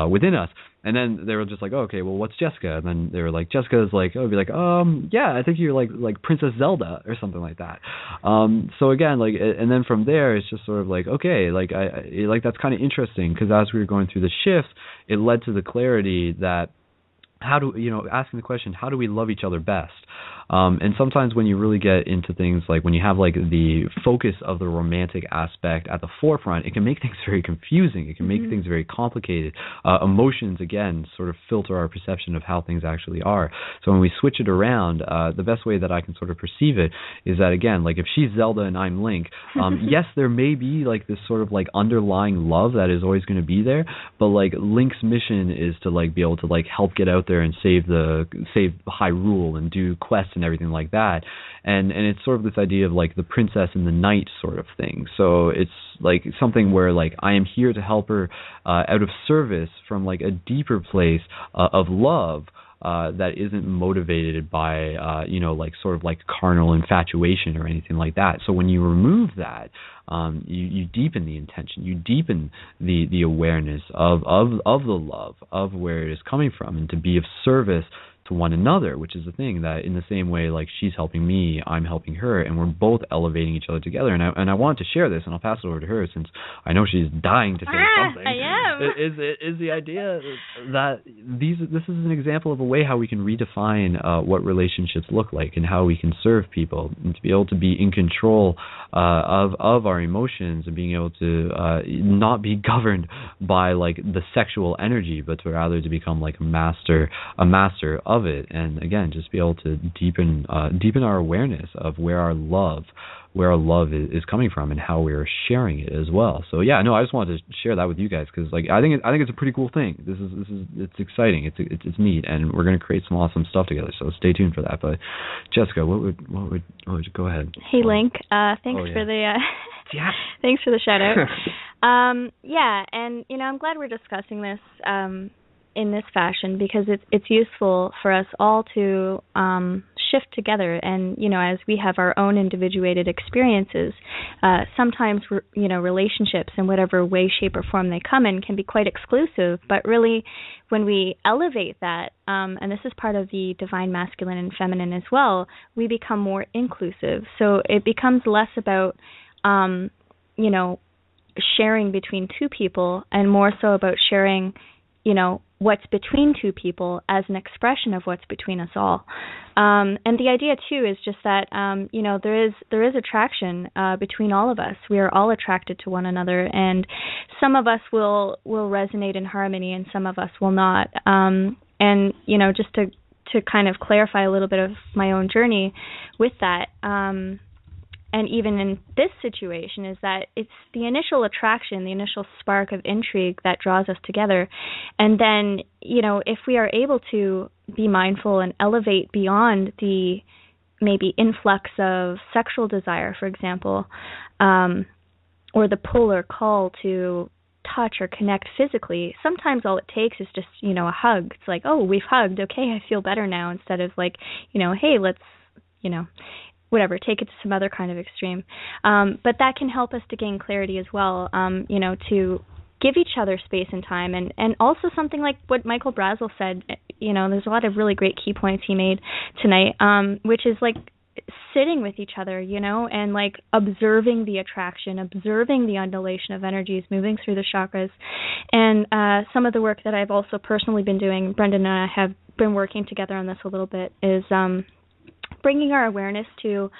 within us. And then they were just like, oh, okay, well, what's Jessica? And then they were like, Jessica is like, oh, be like, yeah, I think you're like Princess Zelda or something like that. So again, like, and then from there, it's just sort of like, okay, like like that's kind of interesting, because as we were going through the shift, it led to the clarity that asking the question, how do we love each other best? And sometimes when you really get into things, like when you have like the focus of the romantic aspect at the forefront, it can make things very confusing. It can make things very complicated. Emotions, again, sort of filter our perception of how things actually are. So when we switch it around, the best way that I can sort of perceive it is that, again, like if she's Zelda and I'm Link, yes, there may be like this sort of like underlying love that is always going to be there, but like Link's mission is to like be able to like help get out there and save Hyrule and do quests and everything like that, and it's sort of this idea of like the princess and the knight sort of thing. So it's like something where like I am here to help her out of service from like a deeper place of love that isn't motivated by like sort of like carnal infatuation or anything like that. So when you remove that, you deepen the intention, you deepen the awareness of the love, of where it is coming from, and to be of service to one another, which is the thing that in the same way, like she's helping me, I'm helping her, and we're both elevating each other together. And I want to share this, and I'll pass it over to her since I know she's dying to say something. I am. Is the idea that this is an example of a way how we can redefine what relationships look like and how we can serve people, and to be able to be in control of our emotions, and being able to not be governed by like the sexual energy, but to rather to become like a master of it. And again, just be able to deepen our awareness of where our love is coming from and how we're sharing it as well. So yeah, no, I just wanted to share that with you guys, because like I think it's a pretty cool thing. It's exciting. It's neat, and we're going to create some awesome stuff together. So stay tuned for that. But Jessica, what would you go ahead? Hey Link, thanks for the thanks for the shout out. Yeah, and I'm glad we're discussing this in this fashion, because it's useful for us all to shift together. And as we have our own individuated experiences, sometimes relationships in whatever way, shape, or form they come in can be quite exclusive. But really, when we elevate that, and this is part of the divine masculine and feminine as well, we become more inclusive. So it becomes less about sharing between two people, and more so about sharing what's between two people as an expression of what's between us all. And the idea too is just that there is attraction between all of us. We are all attracted to one another, and some of us will resonate in harmony and some of us will not. And just to kind of clarify a little bit of my own journey with that, and even in this situation, is that it's the initial attraction, the initial spark of intrigue that draws us together. And then, if we are able to be mindful and elevate beyond the maybe influx of sexual desire, for example, or the pull or call to touch or connect physically, sometimes all it takes is just, a hug. It's like, oh, we've hugged. Okay, I feel better now, instead of like, hey, let's, whatever, take it to some other kind of extreme. But that can help us to gain clarity as well, to give each other space and time. And also something like what Michael Brazel said, there's a lot of really great key points he made tonight, which is like sitting with each other, and like observing the attraction, observing the undulation of energies moving through the chakras. And some of the work that I've also personally been doing, Brendon and I have been working together on this a little bit, is bringing our awareness to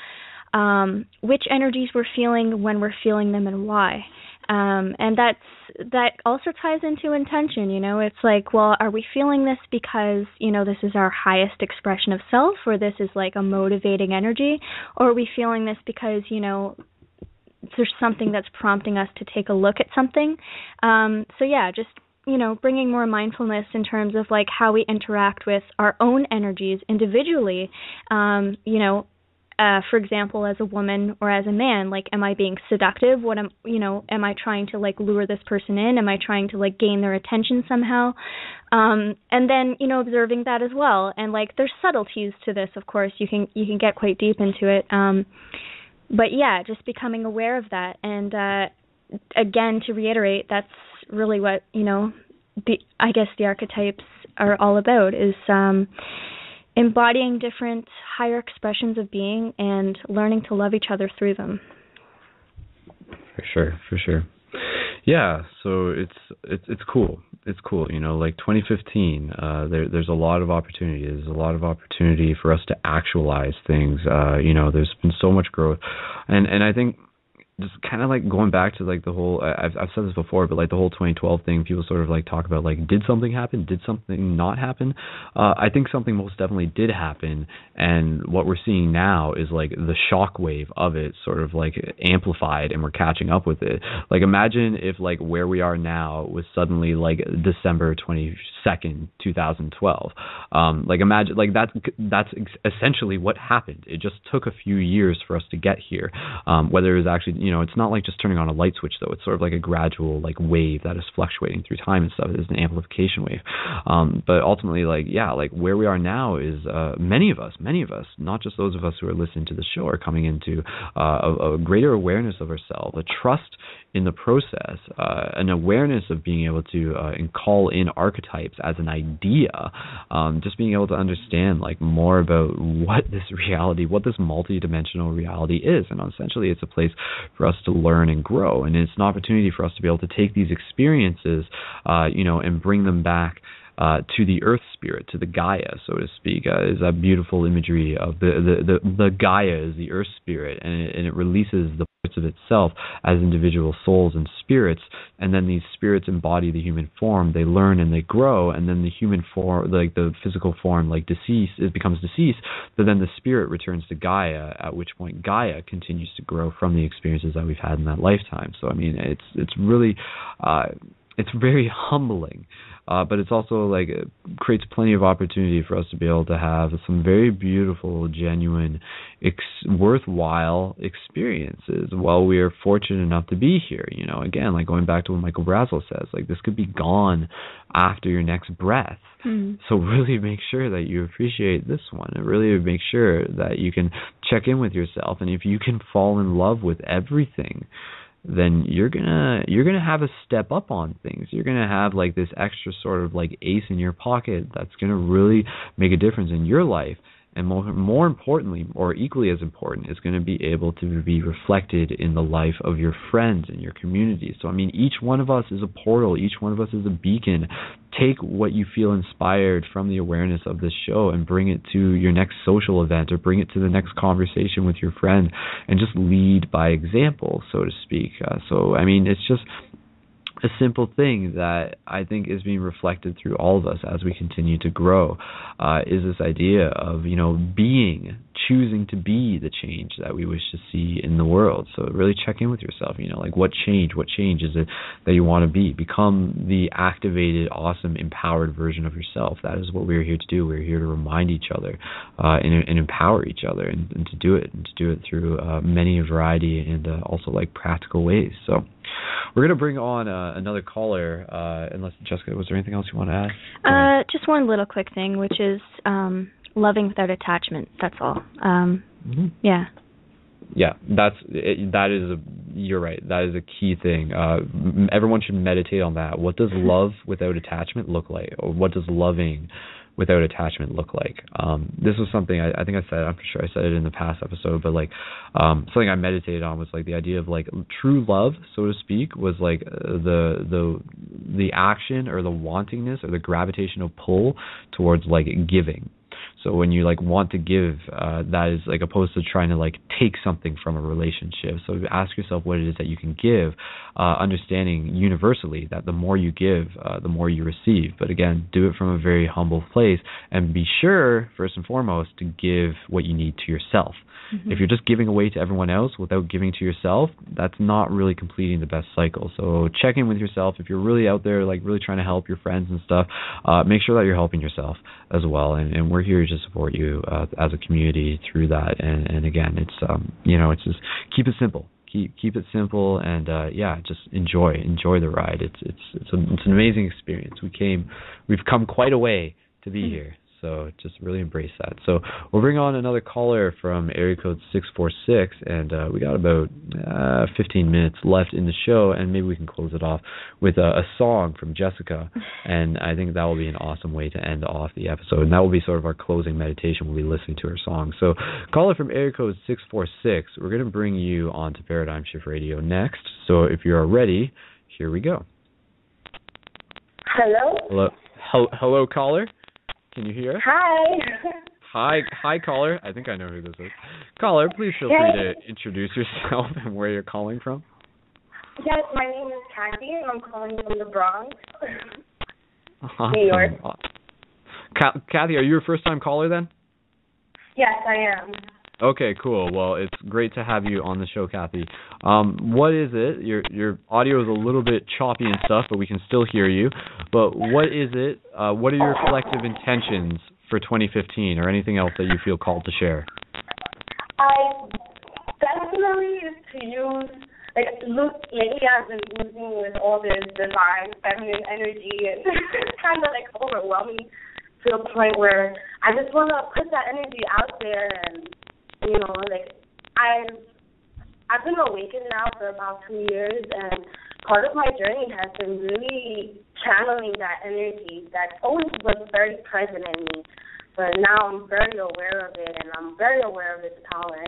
which energies we're feeling, when we're feeling them, and why. And that also ties into intention. It's like, well, are we feeling this because, this is our highest expression of self, or this is like a motivating energy, or are we feeling this because, there's something that's prompting us to take a look at something? So yeah, just, bringing more mindfulness in terms of like how we interact with our own energies individually, for example, as a woman or as a man, like, am I being seductive? Am I trying to like lure this person in? Am I trying to like gain their attention somehow? And then, observing that as well. And like, there's subtleties to this, of course. You can get quite deep into it. But yeah, just becoming aware of that. And again, to reiterate, that's really what, the archetypes are all about, is embodying different higher expressions of being and learning to love each other through them. For sure. Yeah, so it's cool. It's cool, like 2015, there's a lot of opportunity. There's a lot of opportunity for us to actualize things. There's been so much growth. And I think just kind of like going back to like the whole, I've said this before, but like the whole 2012 thing, people sort of like talk about like, did something happen? Did something not happen? I think something most definitely did happen. And what we're seeing now is like the shockwave of it sort of like amplified, and we're catching up with it. Like, imagine if like where we are now was suddenly like December 22nd, 2012. Like, imagine like that's essentially what happened. It just took a few years for us to get here. Whether it was actually, it's not like just turning on a light switch, though. It's sort of like a gradual like wave that is fluctuating through time and stuff. It is an amplification wave. But ultimately, like, yeah, like where we are now is many of us, not just those of us who are listening to the show, are coming into a greater awareness of ourselves, a trust in the process, an awareness of being able to call in archetypes as an idea, just being able to understand like more about what this reality, what this multidimensional reality is. And essentially it's a place for us to learn and grow. And it's an opportunity for us to be able to take these experiences, and bring them back to the earth spirit, to the Gaia, so to speak. Is that beautiful imagery of the Gaia is the earth spirit, and it releases the parts of itself as individual souls and spirits, and then these spirits embody the human form. They learn and they grow, and then the human form, like the physical form, like it becomes deceased, but then the spirit returns to Gaia, at which point Gaia continues to grow from the experiences that we've had in that lifetime. So I mean, it's really it's very humbling. But it's also like it creates plenty of opportunity for us to be able to have some very beautiful, genuine, worthwhile experiences while we are fortunate enough to be here. Again, like going back to what Michael Brazel says, like this could be gone after your next breath. So really make sure that you appreciate this one, and really make sure that you can check in with yourself. And if you can fall in love with everything, then you're gonna have a step up on things. You're gonna have like this extra sort of like ace in your pocket that's gonna really make a difference in your life. And more importantly, or equally as important, is going to be able to be reflected in the life of your friends and your community. So I mean, each one of us is a portal. Each one of us is a beacon. Take what you feel inspired from the awareness of this show and bring it to your next social event, or bring it to the next conversation with your friend, and just lead by example, so to speak. So I mean, it's just a simple thing that I think is being reflected through all of us as we continue to grow, is this idea of, choosing to be the change that we wish to see in the world. So really check in with yourself, like what change is it that you want to be? Become the activated, awesome, empowered version of yourself. That is what we're here to do. We're here to remind each other and empower each other, and to do it through many a variety and also like practical ways. So we're going to bring on another caller, unless, Jessica, was there anything else you want to add? Just one little quick thing, which is loving without attachment. That's all. Yeah. Yeah, you're right. That is a key thing. Everyone should meditate on that. What does love without attachment look like? Or what does loving without attachment look like? This was something I think I'm sure I said it in the past episode, but like something I meditated on was like the idea of like true love, so to speak, was like the action or the wantingness or the gravitational pull towards like giving. So when you like want to give, that is like opposed to trying to like take something from a relationship. So ask yourself what it is that you can give, understanding universally that the more you give, the more you receive. But again, do it from a very humble place and be sure, first and foremost, to give what you need to yourself. If you're just giving away to everyone else without giving to yourself, that's not really completing the best cycle. So check in with yourself. If you're really out there, like really trying to help your friends and stuff, make sure that you're helping yourself as well. And we're here to support you as a community through that. And again, it's it's just keep it simple. Keep it simple, and just enjoy the ride. It's an amazing experience. We've come quite a way to be here. So just really embrace that. So we'll bring on another caller from area code 646, and we got about 15 minutes left in the show, and maybe we can close it off with a song from Jessica, and I think that will be an awesome way to end off the episode, and that will be sort of our closing meditation. We'll be listening to her song. So caller from area code 646, we're going to bring you on to Paradigm Shift Radio next. So if you're ready, here we go. Hello? Hello, caller. Can you hear us? Hi. Hi, caller. I think I know who this is. Caller, please feel free to introduce yourself and where you're calling from. Yes, my name is Kathy, and I'm calling from the Bronx, Awesome. New York. Kathy, are you a first-time caller then? Yes, I am. Okay, cool. Well, it's great to have you on the show, Kathy. What is it? Your audio is a little bit choppy and stuff, but we can still hear you. But what is it? What are your collective intentions for 2015, or anything else that you feel called to share? I definitely is to use, lately I've been losing with all this divine feminine energy, and it's kind of like overwhelming to a point where I just want to put that energy out there. And I've been awakened now for about 2 years, and part of my journey has been really channeling that energy that always was very present in me. But now I'm very aware of it, and I'm very aware of its power.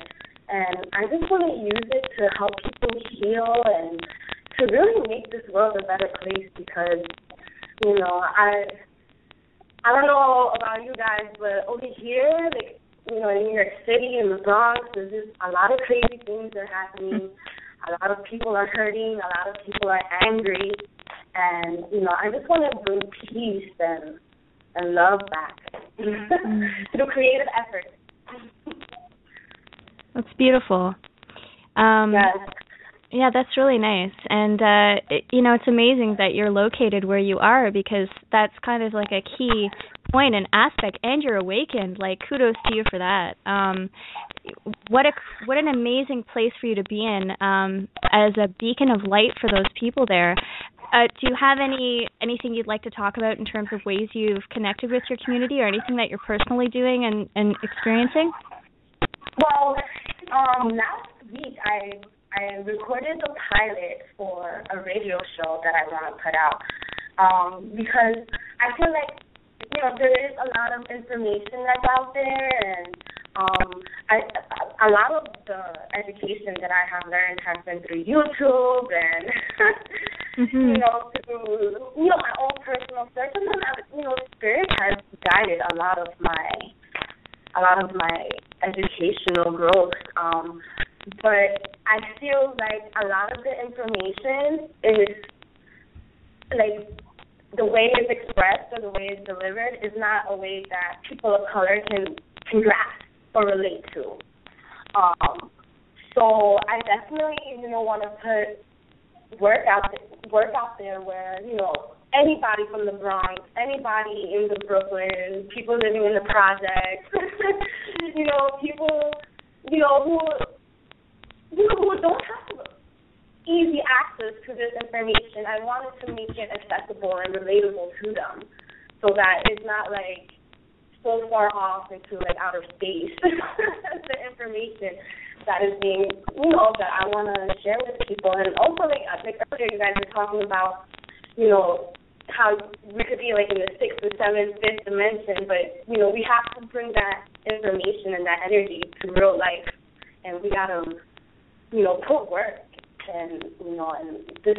And I just want to use it to help people heal and to really make this world a better place, because, I don't know about you guys, but over here, in New York City, in the Bronx, there's just a lot of crazy things are happening. A lot of people are hurting. A lot of people are angry. And, I just want to bring peace and love back through creative effort. That's beautiful. Yes. Yeah, that's really nice. And, it's amazing that you're located where you are, because that's kind of like a key point and aspect, and you're awakened. Like, kudos to you for that. What an amazing place for you to be in, as a beacon of light for those people there. Do you have anything you'd like to talk about in terms of ways you've connected with your community, or anything that you're personally doing and experiencing? Well, last week I recorded the pilot for a radio show that I want to put out, because I feel like, there is a lot of information that's out there, and a lot of the education that I have learned has been through YouTube and, through, my own personal search. And then, Spirit has guided a lot of my educational growth. But I feel like a lot of the information is, the way it's expressed or the way it's delivered is not a way that people of color can grasp or relate to. So I definitely, want to put work out there where, anybody from the Bronx, anybody in the Brooklyn, people living in the projects, people, who don't have easy access access to this information, I wanted to make it accessible and relatable to them, so that it's not like so far off into like outer space. The information that is being, that I want to share with people, and also like earlier you guys were talking about, how we could be like in the 6th or 7th, 5th dimension, but we have to bring that information and that energy to real life, and we gotta put work, and and this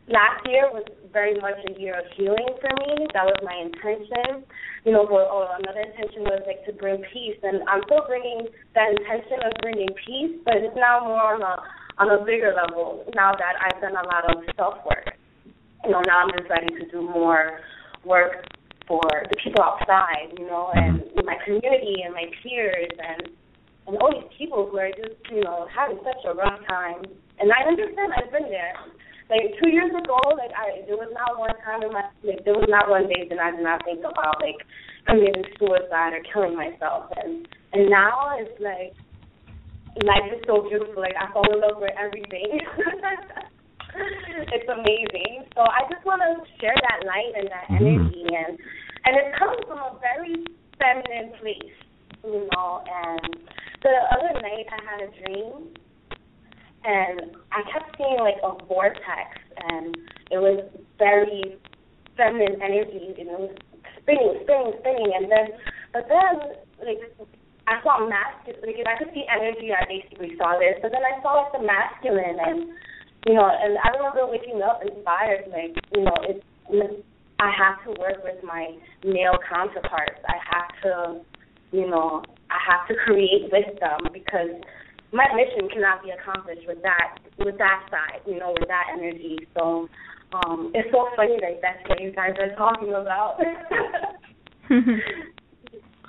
last year was very much a year of healing for me. That was my intention. Another intention was like to bring peace, and I'm still bringing that intention of bringing peace, but it's now more on a bigger level now that I've done a lot of self work. Now I'm just ready to do more work for the people outside, and my community and my peers and all these people who are just, having such a rough time. And I understand, I've been there. Like 2 years ago, there was not one time in my, there was not one day that I did not think about committing suicide or killing myself. And now it's like life is so beautiful. I fall in love with everything. It's amazing. So I just want to share that light and that energy, and it comes from a very feminine place, and the other night I had a dream, and I kept seeing a vortex, and it was very feminine energy, and it was spinning, and then I saw masculine, if I could see energy, I basically saw this, but then I saw the masculine, and and I remember waking up inspired, I have to work with my male counterparts. I have to create with them, because my mission cannot be accomplished with that side, with that energy. So it's so funny that that's what you guys are talking about.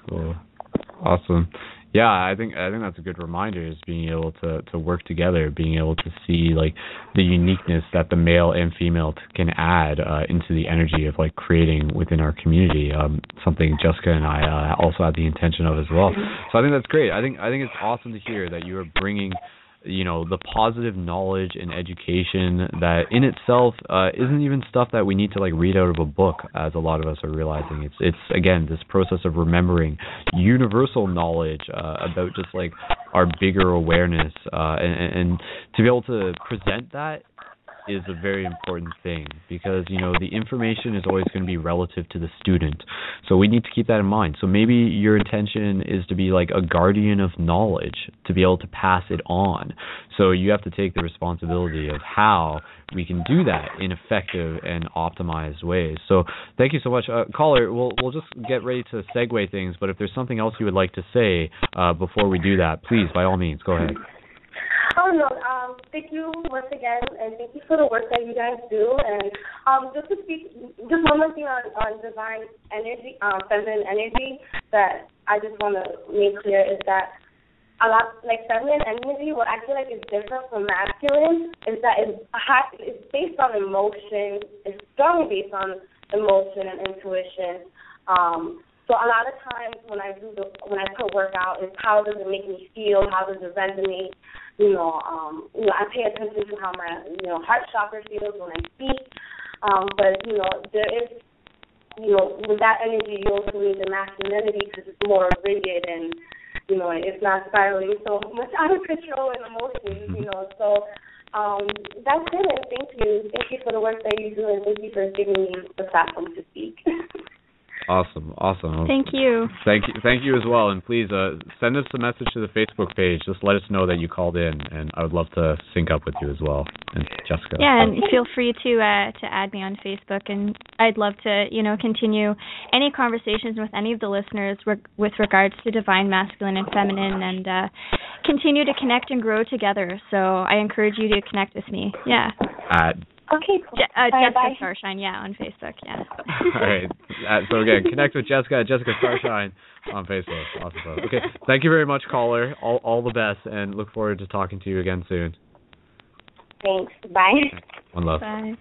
Cool. Awesome. Yeah, I think that's a good reminder, is being able to work together, being able to see the uniqueness that the male and female can add into the energy of creating within our community. Something Jessica and I also had the intention of as well. So I think that's great. I think it's awesome to hear that you are bringing the positive knowledge and education that in itself isn't even stuff that we need to read out of a book, as a lot of us are realizing. It's again, this process of remembering universal knowledge about just our bigger awareness, and to be able to present that is a very important thing, because the information is always going to be relative to the student, so we need to keep that in mind. So maybe your intention is to be a guardian of knowledge, to be able to pass it on. So you have to take the responsibility of how we can do that in effective and optimized ways. So thank you so much. Caller, we'll just get ready to segue things, but if there's something else you would like to say before we do that, please, by all means, go ahead. Oh, no, thank you once again, and thank you for the work that you guys do. And just to speak, just one more thing on divine energy, feminine energy, that I just want to make clear is that a lot, feminine energy, what I feel is different from masculine is that it's based on emotion, it's strongly based on emotion and intuition. So a lot of times when I put work out, it's how does it make me feel, how does it resonate. I pay attention to how my, heart chakra feels when I speak. But, there is, with that energy, you also need the masculinity, because it's more rigid and, it's not spiraling so much out of control in emotions, So that's it, and thank you. Thank you for the work that you do, and thank you for giving me the platform to speak. Awesome. Thank you. Thank you as well. And please send us a message to the Facebook page. Just let us know that you called in, and I would love to sync up with you as well. And Jessica. Yeah, and feel free to add me on Facebook, and I'd love to continue any conversations with any of the listeners with regards to divine masculine and feminine, and continue to connect and grow together. So I encourage you to connect with me. Yeah. Okay, cool. Jessica Starshine, on Facebook, All right. So again, connect with Jessica Starshine on Facebook. Awesome. Okay. Thank you very much, caller. All the best, and look forward to talking to you again soon. Thanks. Bye. One love. Bye.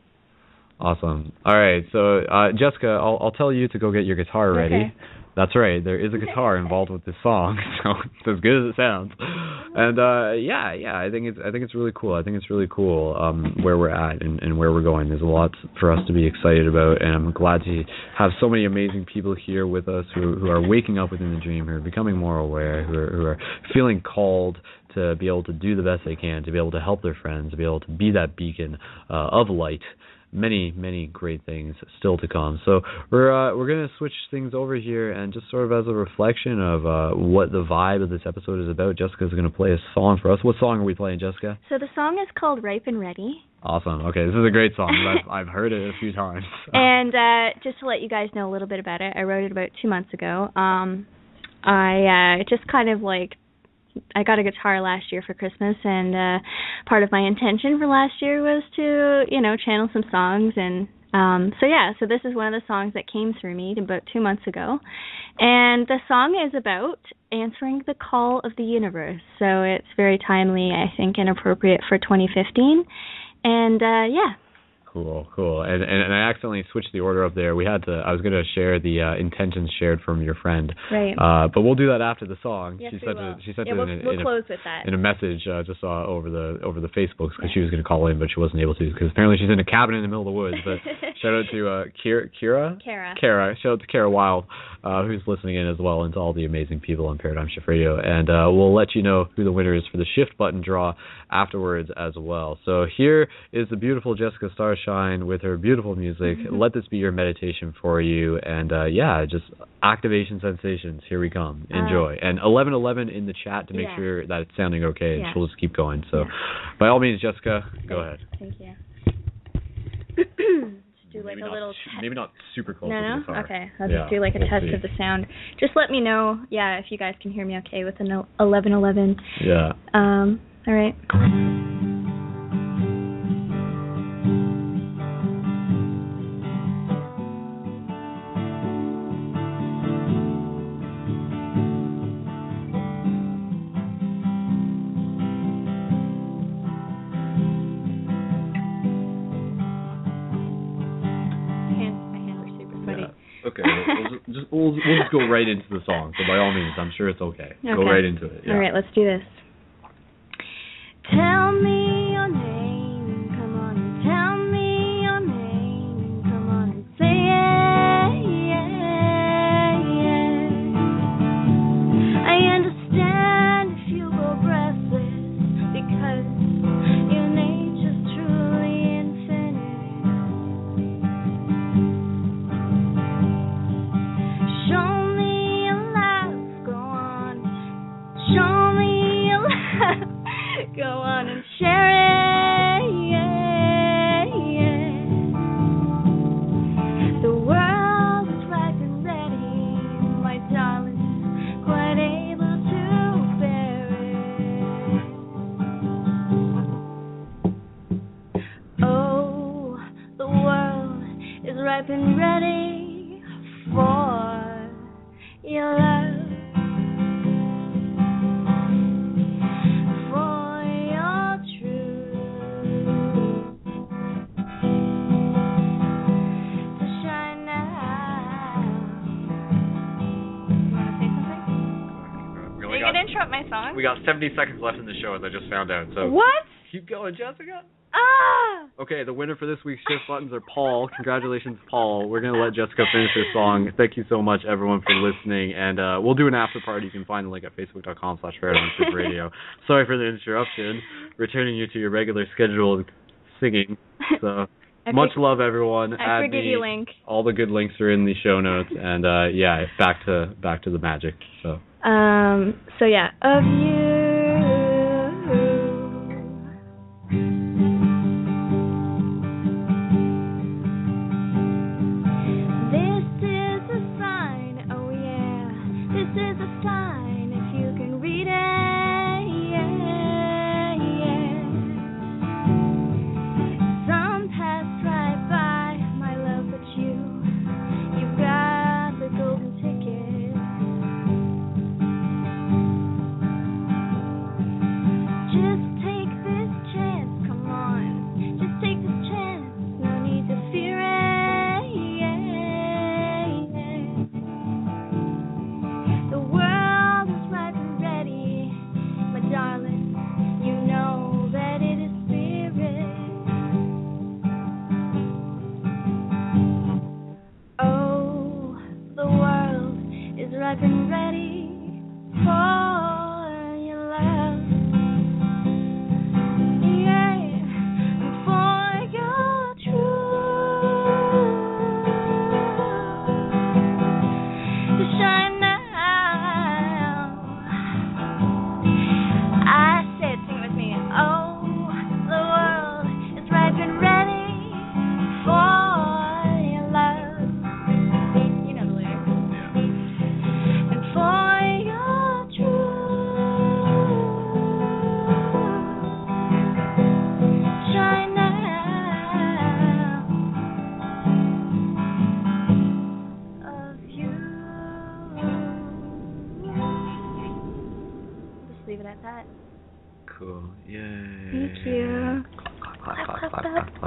Awesome. All right, so Jessica, I'll tell you to go get your guitar ready. Okay. That's right. There is a guitar involved with this song, so it's as good as it sounds. And I think it's really cool. I think it's really cool where we're at and where we're going. There's a lot for us to be excited about, and I'm glad to have so many amazing people here with us who are waking up within the dream, who are becoming more aware, who are feeling called to be able to do the best they can, to be able to help their friends, to be able to be that beacon of light. Many great things still to come. So we're going to switch things over here, and just sort of as a reflection of what the vibe of this episode is about, Jessica's going to play a song for us. What song are we playing, Jessica? So the song is called Ripe and Ready. Awesome. Okay, this is a great song. I've heard it a few times. And just to let you guys know a little bit about it, I wrote it about 2 months ago. I just kind of I got a guitar last year for Christmas, and part of my intention for last year was to, channel some songs. And so this is one of the songs that came through me about 2 months ago. And the song is about answering the call of the universe. So it's very timely, I think, and appropriate for 2015. And Cool. And I accidentally switched the order up there. I was going to share the intentions shared from your friend. Right. But we'll do that after the song. Yes, she sent we'll close with that. In a message just over the Facebooks, because she was going to call in, but she wasn't able to, because apparently she's in a cabin in the middle of the woods. But shout out to Kara. Shout out to Kara Wild, who's listening in as well, and to all the amazing people on Paradigm Shift Radio. And we'll let you know who the winner is for the Shift button draw afterwards as well. So here is the beautiful Jessica Starshine with her beautiful music. Let this be your meditation for you. And just activation sensations. Here we come. Enjoy. And 1111 in the chat to make sure that it's sounding okay. And she'll just keep going. So by all means, Jessica, go ahead. Thank you. Do maybe a little maybe not super close to the guitar. Okay, I'll just do a test of the sound. Just let me know, if you guys can hear me okay with an 1111. Yeah. All right. Okay, we'll just go right into the song. So by all means, I'm sure it's okay. Go right into it. Yeah. All right, let's do this. Tell me your name, come on and tell me your name, come on and say it. I understand if you go breathless, because your nature's truly infinite. Show me your life, go on. Show me your life. Go on and share it, The world is ripe and ready, my darling, quite able to bear it. Oh, the world is ripe and ready for your love. Interrupt my song? We got 70 seconds left in the show, as I just found out. So what? Keep going, Jessica. Ah! Okay, the winner for this week's Shift Buttons are Paul. Congratulations, Paul. We're going to let Jessica finish her song. Thank you so much, everyone, for listening. And we'll do an after party. You can find the link at facebook.com/ParadigmShiftRadio. Sorry for the interruption. Returning you to your regular scheduled singing. So much love, everyone. I forgive you, Link. All the good links are in the show notes. And back to the magic. So. Of you. This is a sign, oh yeah. This is a sign, if you can read it, Some pass right by, my love, but you've got the golden ticket.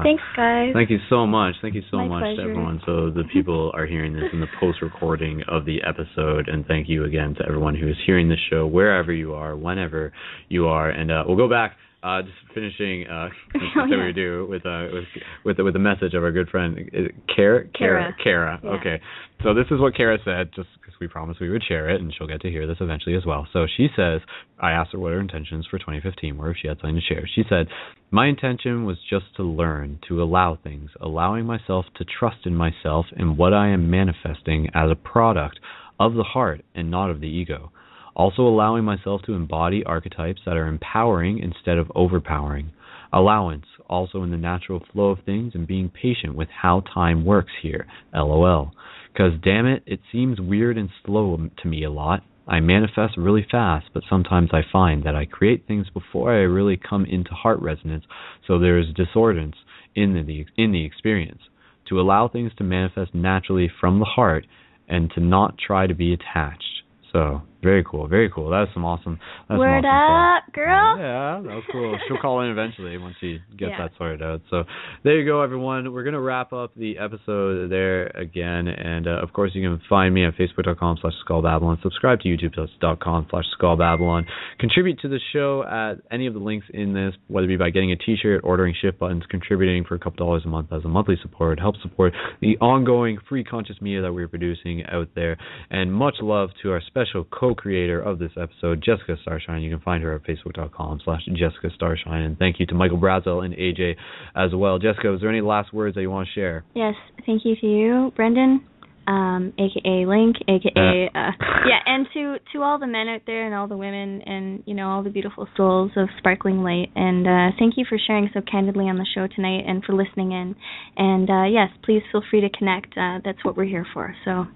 Thanks, guys. Thank you so much. Thank you so My much pleasure. to everyone. So the people are hearing this in the post-recording of the episode, and thank you again to everyone who is hearing this show, wherever you are, whenever you are. And we'll go back. Just finishing we do with the message of our good friend Kara. Yeah. Okay, so this is what Kara said, just because we promised we would share it, and she'll get to hear this eventually as well. So she says, I asked her what her intentions for 2015 were, if she had something to share. She said, my intention was just to learn, to allow things, allowing myself to trust in myself and what I am manifesting as a product of the heart and not of the ego. Also allowing myself to embody archetypes that are empowering instead of overpowering. Allowance, also in the natural flow of things and being patient with how time works here, LOL. Because damn it, it seems weird and slow to me a lot. I manifest really fast, but sometimes I find that I create things before I really come into heart resonance, so there is discordance in the experience. To allow things to manifest naturally from the heart and to not try to be attached. So, very cool, very cool. That's some awesome. Word up, girl. Yeah, that was cool. She'll call in eventually once she gets that sorted out. So, there you go, everyone. We're going to wrap up the episode there again. And, of course, you can find me at facebook.com/SkullBabylon. Subscribe to youtube.com/SkullBabylon. Contribute to the show at any of the links in this, whether it be by getting a t-shirt, ordering shift buttons, contributing for a couple dollars a month as a monthly support. Help support the ongoing free conscious media that we're producing out there. And much love to our special co-creator of this episode, Jessica Starshine. You can find her at facebook.com/Jessica Starshine. And thank you to Michael Brazel and AJ as well. Jessica, is there any last words that you want to share? Yes, thank you to you, Brendon, aka Link, aka and to all the men out there and all the women and all the beautiful souls of sparkling light. And thank you for sharing so candidly on the show tonight and for listening in. And yes, please feel free to connect. That's what we're here for. So,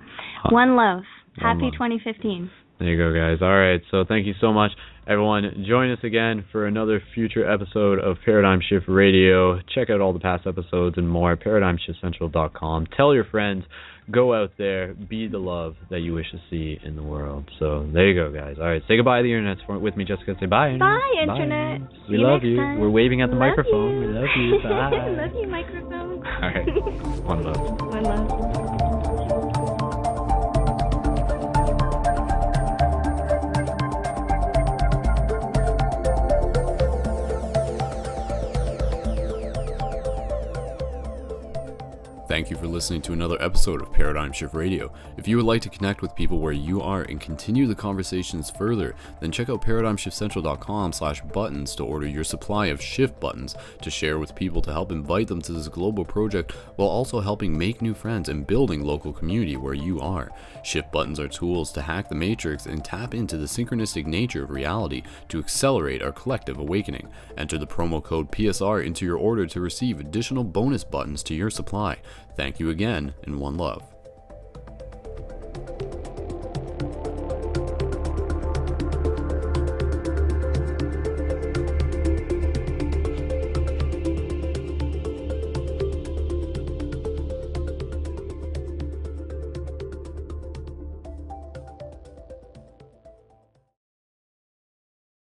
one love. Happy 2015. There you go, guys. All right, so thank you so much, everyone. Join us again for another future episode of Paradigm Shift Radio. Check out all the past episodes and more at ParadigmShiftCentral.com. Tell your friends. Go out there. Be the love that you wish to see in the world. So there you go, guys. All right, say goodbye to the internet with me, Jessica. Say bye. Bye, internet. Bye. We love you. Time. We're waving at the microphone. You. We love you. Bye. Love you, microphone. All right. One love. One love. Thank you for listening to another episode of Paradigm Shift Radio. If you would like to connect with people where you are and continue the conversations further, then check out ParadigmShiftCentral.com/buttons to order your supply of shift buttons to share with people to help invite them to this global project while also helping make new friends and building local community where you are. Shift buttons are tools to hack the matrix and tap into the synchronistic nature of reality to accelerate our collective awakening. Enter the promo code PSR into your order to receive additional bonus buttons to your supply. Thank you again, and one love.